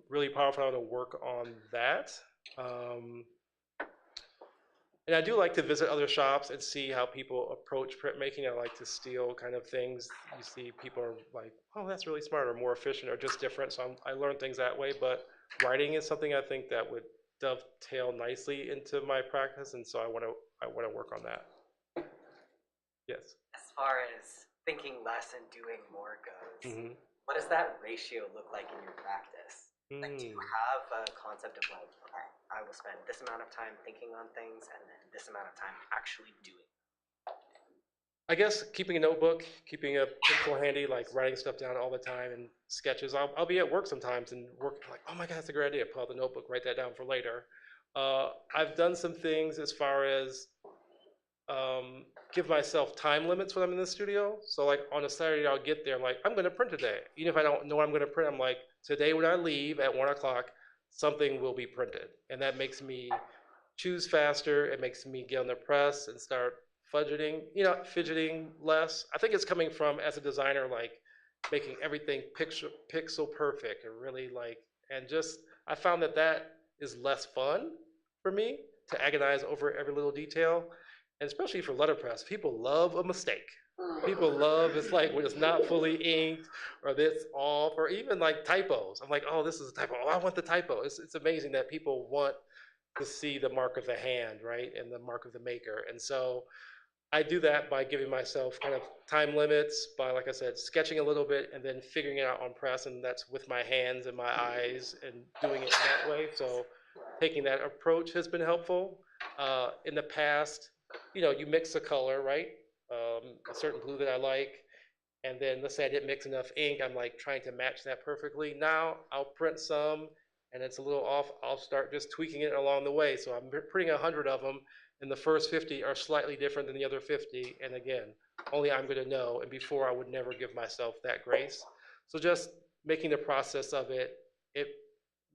really powerful. I want to work on that. And I do like to visit other shops and see how people approach printmaking. I like to steal kind of things. You see people are like, oh, that's really smart, or more efficient, or just different. So I learn things that way. But writing is something I think that would dovetail nicely into my practice, and so I want to work on that. Yes. As far as thinking less and doing more goes, what does that ratio look like in your practice? Like, do you have a concept of like, okay, I will spend this amount of time thinking on things and then this amount of time actually doing? I guess keeping a notebook, keeping a pencil handy, like writing stuff down all the time and sketches. I'll be at work sometimes and work like, oh my God, that's a great idea. Pull out the notebook, write that down for later. I've done some things as far as give myself time limits when I'm in the studio. So like on a Saturday, I'll get there, I'm like, I'm going to print today. Even if I don't know what I'm going to print, I'm like, today when I leave at 1 o'clock, something will be printed. And that makes me choose faster. It makes me get on the press and start fidgeting less. I think it's coming from, as a designer, like making everything pixel perfect and really I found that is less fun for me to agonize over every little detail. And especially for letterpress, people love a mistake. People love, it's like when it's not fully inked or this off, or even like typos. I'm like, oh, this is a typo. Oh, I want the typo. It's amazing that people want to see the mark of the hand, right? And the mark of the maker. And so I do that by giving myself kind of time limits by, like I said, sketching a little bit and then figuring it out on press. And that's with my hands and my eyes and doing it that way. So taking that approach has been helpful. In the past, you mix a color, right? A certain blue that I like, and then let's say I didn't mix enough ink, I'm like trying to match that perfectly. Now I'll print some and it's a little off, I'll start just tweaking it along the way. So I'm printing 100 of them, and the first 50 are slightly different than the other 50, and again, only I'm going to know, and before I would never give myself that grace. So just making the process of it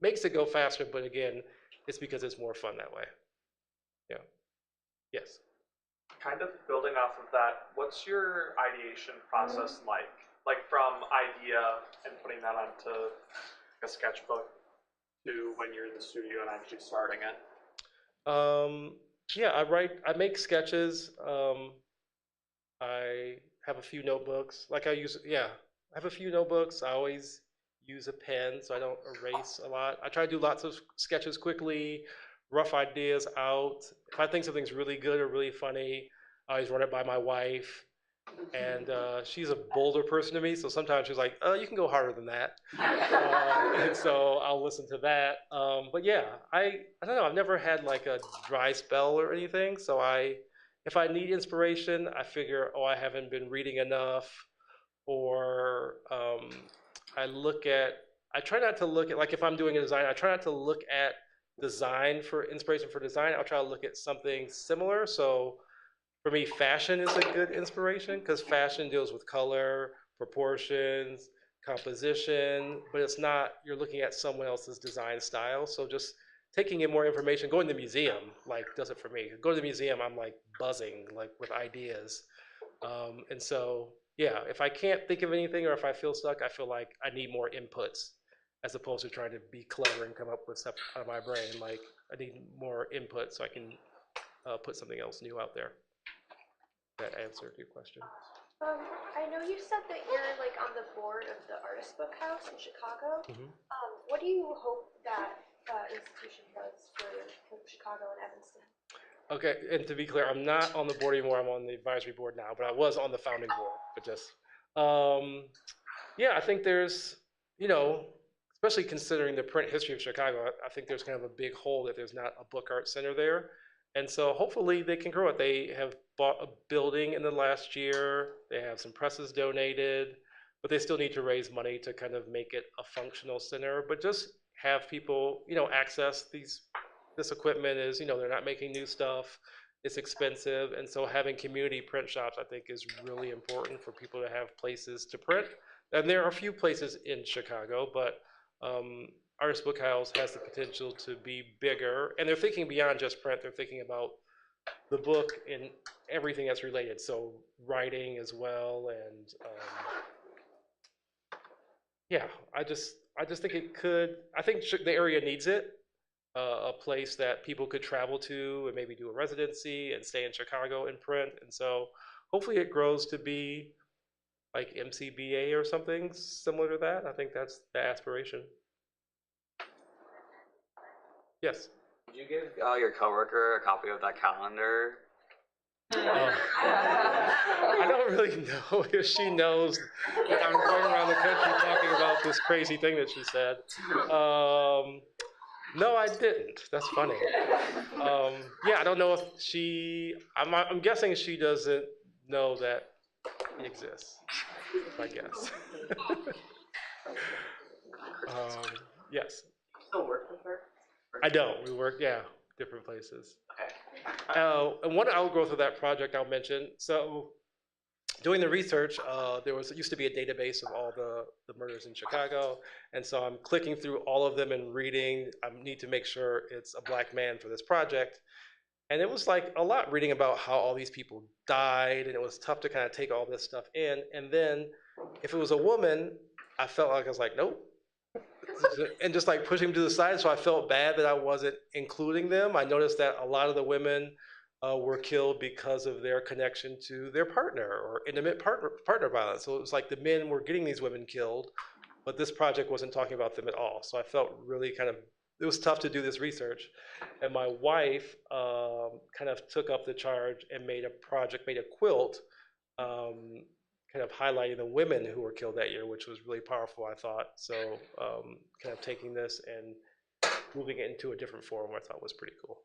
makes it go faster, but again, it's because it's more fun that way. Yeah. Yes. Kind of building off of that, what's your ideation process like? Like from idea and putting that onto a sketchbook to when you're in the studio and actually starting it? Yeah, I make sketches. I have a few notebooks. Like I have a few notebooks. I always use a pen so I don't erase a lot. I try to do lots of sketches quickly, rough ideas out. If I think something's really good or really funny, I always run it by my wife. And she's a bolder person to me, so sometimes she's like, "Oh, you can go harder than that," and so I'll listen to that. But yeah, I don't know. I've never had like a dry spell or anything, so if I need inspiration, I figure, oh, I haven't been reading enough, or I try not to look at, like if I'm doing a design, I try not to look at design for inspiration for design. I'll try to look at something similar. So for me, fashion is a good inspiration because fashion deals with color, proportions, composition, but it's not, you're looking at someone else's design style. So just taking in more information, going to the museum, like does it for me. Go to the museum, I'm like buzzing, like with ideas. And so, yeah, if I can't think of anything or if I feel stuck, I feel like I need more inputs as opposed to trying to be clever and come up with stuff out of my brain. Like I need more input so I can put something else new out there. That answered your question. I know you said that you're like on the board of the Artist Book House in Chicago. Mm-hmm. What do you hope that institution does for Chicago and Evanston? Okay, and to be clear, I'm not on the board anymore. I'm on the advisory board now, but I was on the founding board. But just, yeah, I think there's, especially considering the print history of Chicago, I think there's kind of a big hole that there's not a book art center there. And so hopefully they can grow it. They have bought a building in the last year. They have some presses donated, but they still need to raise money to kind of make it a functional center. But just have people, access this equipment is, they're not making new stuff. It's expensive. And so having community print shops, I think, is really important for people to have places to print. And there are a few places in Chicago, but Artist Book House has the potential to be bigger, and they're thinking beyond just print. They're thinking about the book and everything that's related, so writing as well. And yeah, I just think it could. I think the area needs it, a place that people could travel to and maybe do a residency and stay in Chicago and print. And so hopefully it grows to be like MCBA or something similar to that. I think that's the aspiration. Yes. Did you give your coworker a copy of that calendar? I don't really know if she knows that I'm going around the country talking about this crazy thing that she said. No, I didn't. That's funny. Yeah, I don't know if I'm guessing she doesn't know that it exists, I guess. Yes. You still work with her? I don't. We work, different places. Okay. And one outgrowth of that project I'll mention. So, doing the research, there used to be a database of all the murders in Chicago, and so I'm clicking through all of them and reading. I need to make sure it's a black man for this project, and it was like a lot reading about how all these people died, and it was tough to kind of take all this stuff in. And then, if it was a woman, I felt like I was like, nope. And just like pushing them to the side, so I felt bad that I wasn't including them. I noticed that a lot of the women were killed because of their connection to their partner or intimate partner violence. So it was like the men were getting these women killed, but this project wasn't talking about them at all. So I felt really it was tough to do this research. And my wife kind of took up the charge and made a quilt kind of highlighting the women who were killed that year, which was really powerful, I thought. So kind of taking this and moving it into a different form, I thought was pretty cool.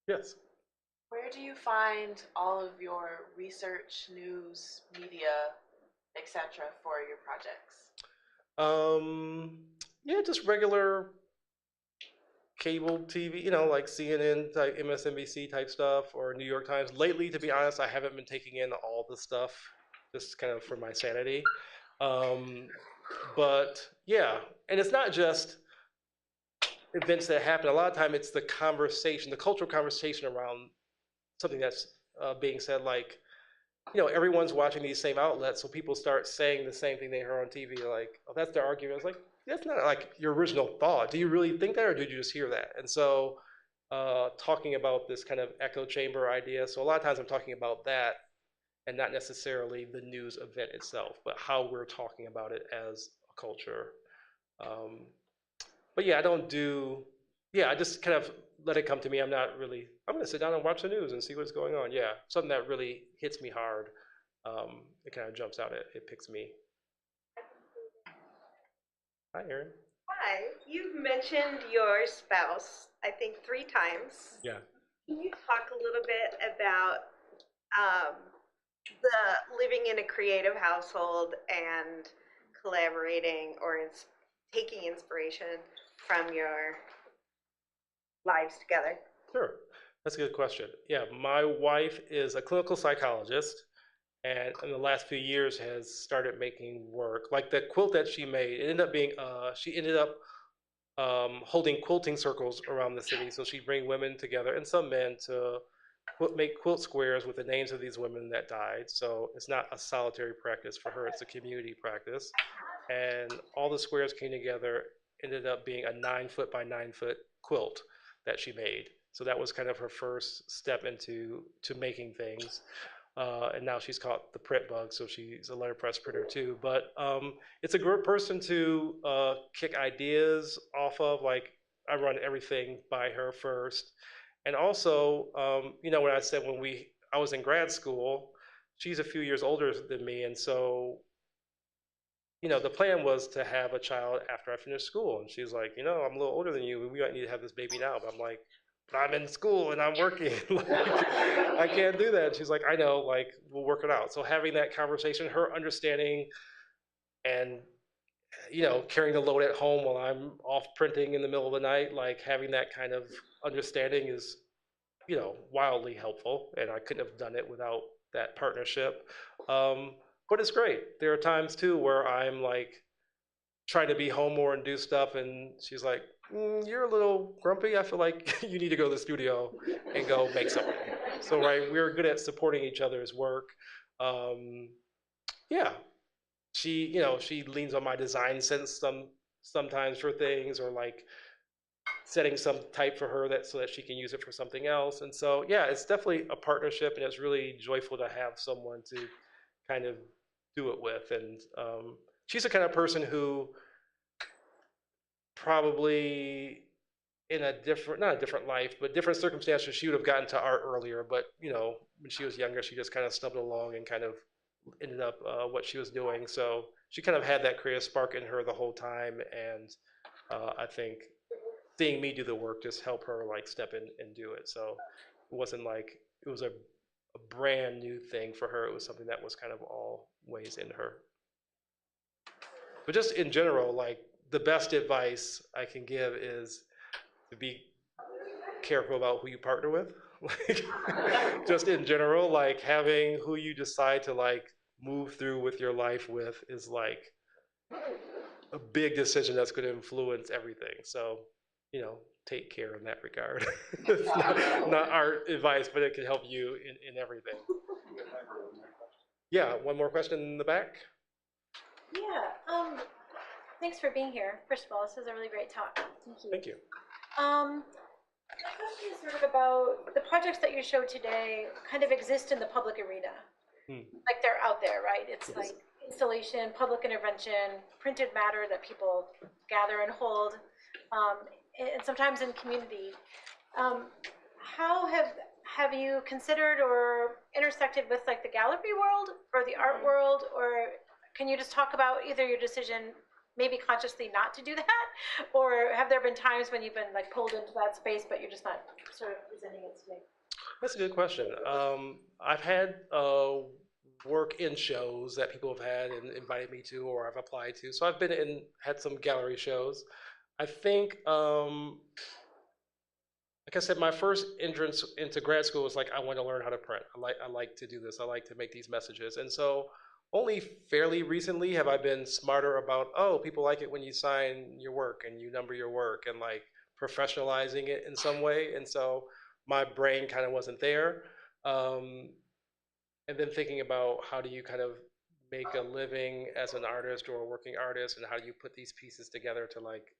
Yes? Where do you find all of your research, news, media, etc. for your projects? Yeah, just regular cable TV, like CNN type, MSNBC type stuff, or New York Times. Lately, to be honest, I haven't been taking in all the stuff, just kind of for my sanity. But yeah, and it's not just events that happen. A lot of time it's the conversation, the cultural conversation around something that's being said, like, everyone's watching these same outlets, so people start saying the same thing they heard on TV, like, oh, that's their argument. It's like, that's not like your original thought. Do you really think that, or did you just hear that? And so talking about this kind of echo chamber idea. So a lot of times I'm talking about that and not necessarily the news event itself, but how we're talking about it as a culture. But yeah, I just kind of let it come to me. I'm going to sit down and watch the news and see what's going on. Yeah, something that really hits me hard. It kind of jumps out, it picks me. Hi, Erin. Hi, you've mentioned your spouse, I think 3 times. Yeah. Can you talk a little bit about the living in a creative household and collaborating or taking inspiration from your lives together? Sure, that's a good question. Yeah, my wife is a clinical psychologist, and in the last few years has started making work. Like the quilt that she made, it ended up being, she ended up holding quilting circles around the city. So she'd bring women together and some men to make quilt squares with the names of these women that died. So it's not a solitary practice for her, it's a community practice. And all the squares came together, ended up being a 9-foot by 9-foot quilt that she made. So that was kind of her first step into making things. And now she's caught the print bug, so she's a letterpress printer too. But it's a great person to kick ideas off of. Like, I run everything by her first. And also, when I said I was in grad school, she's a few years older than me, and so the plan was to have a child after I finished school. And she's like, I'm a little older than you, we might need to have this baby now. But I'm like, but I'm in school and I'm working. Like, I can't do that. And she's like, I know, like, we'll work it out. So having that conversation, her understanding and, carrying the load at home while I'm off printing in the middle of the night, like having that kind of understanding is, wildly helpful. And I couldn't have done it without that partnership. But it's great. There are times too where I'm like trying to be home more and do stuff, and she's like, you're a little grumpy. I feel like you need to go to the studio and go make something. So we're good at supporting each other's work. Yeah, she leans on my design sense sometimes for things, or like setting some type for her so that she can use it for something else. And so yeah, it's definitely a partnership, and it's really joyful to have someone to kind of do it with. And she's the kind of person who probably in not a different life, but different circumstances, she would have gotten to art earlier. But when she was younger, she just kind of stumbled along and kind of ended up what she was doing. So she kind of had that creative spark in her the whole time. And I think seeing me do the work just helped her like step in and do it. So it wasn't like it was a brand new thing for her. It was something that was kind of always in her. But just in general, like, the best advice I can give is to be careful about who you partner with. Like, just in general, like having who you decide to like move through with your life with is like a big decision that's going to influence everything. So, take care in that regard. It's not art advice, but it can help you in everything. Yeah, one more question in the back. Yeah, thanks for being here. First of all, this was a really great talk. Thank you. Thank you. My question is sort of about the projects that you showed today kind of exist in the public arena. Like, they're out there, right? It's like installation, public intervention, printed matter that people gather and hold, and sometimes in community. How have you considered or intersected with like the gallery world or the art world, or can you just talk about either your decision maybe consciously not to do that, or have there been times when you've been like pulled into that space but you're just not sort of presenting it today? That's a good question. I've had work in shows that people have had and invited me to, or I've applied to. So I've had some gallery shows. I think, like I said, my first entrance into grad school was like, I want to learn how to print. I like to do this. I like to make these messages. And so only fairly recently have I been smarter about, people like it when you sign your work and you number your work, and like professionalizing it in some way. And so my brain kind of wasn't there. And then thinking about how do you kind of make a living as an artist or a working artist, and how do you put these pieces together to like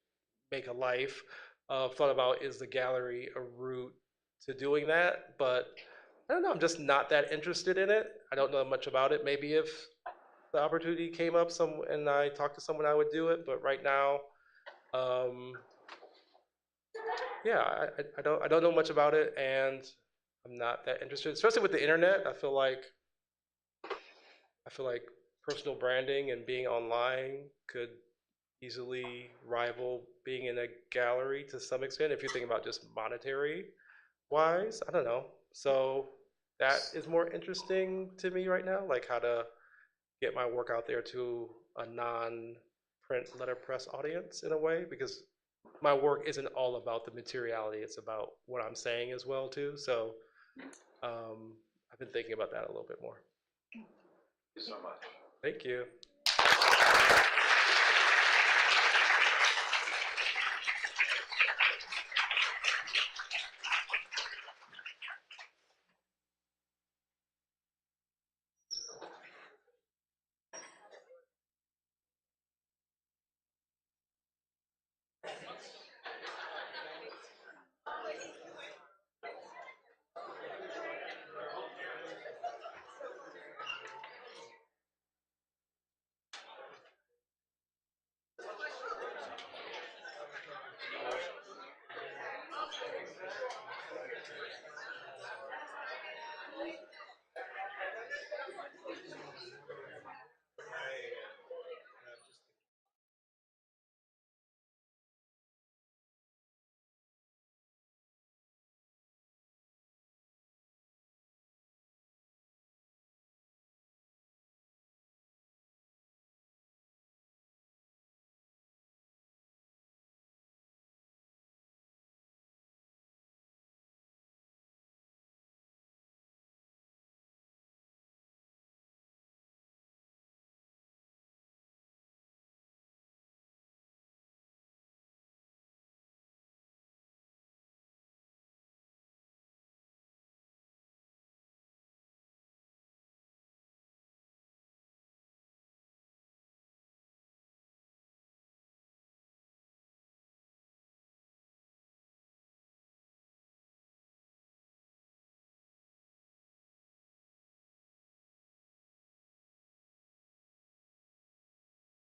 make a life. thought about, is the gallery a route to doing that? But I don't know, I'm just not that interested in it. I don't know much about it. Maybe if the opportunity came up and I talked to someone, I would do it. But right now, yeah, I don't know much about it, and I'm not that interested. Especially with the internet, I feel like personal branding and being online could easily rival being in a gallery to some extent if you think about just monetary wise. I don't know. So that is more interesting to me right now, like how to get my work out there to a non-print letterpress audience in a way, because my work isn't all about the materiality, it's about what I'm saying as well too. So I've been thinking about that a little bit more. Thank you so much. Thank you.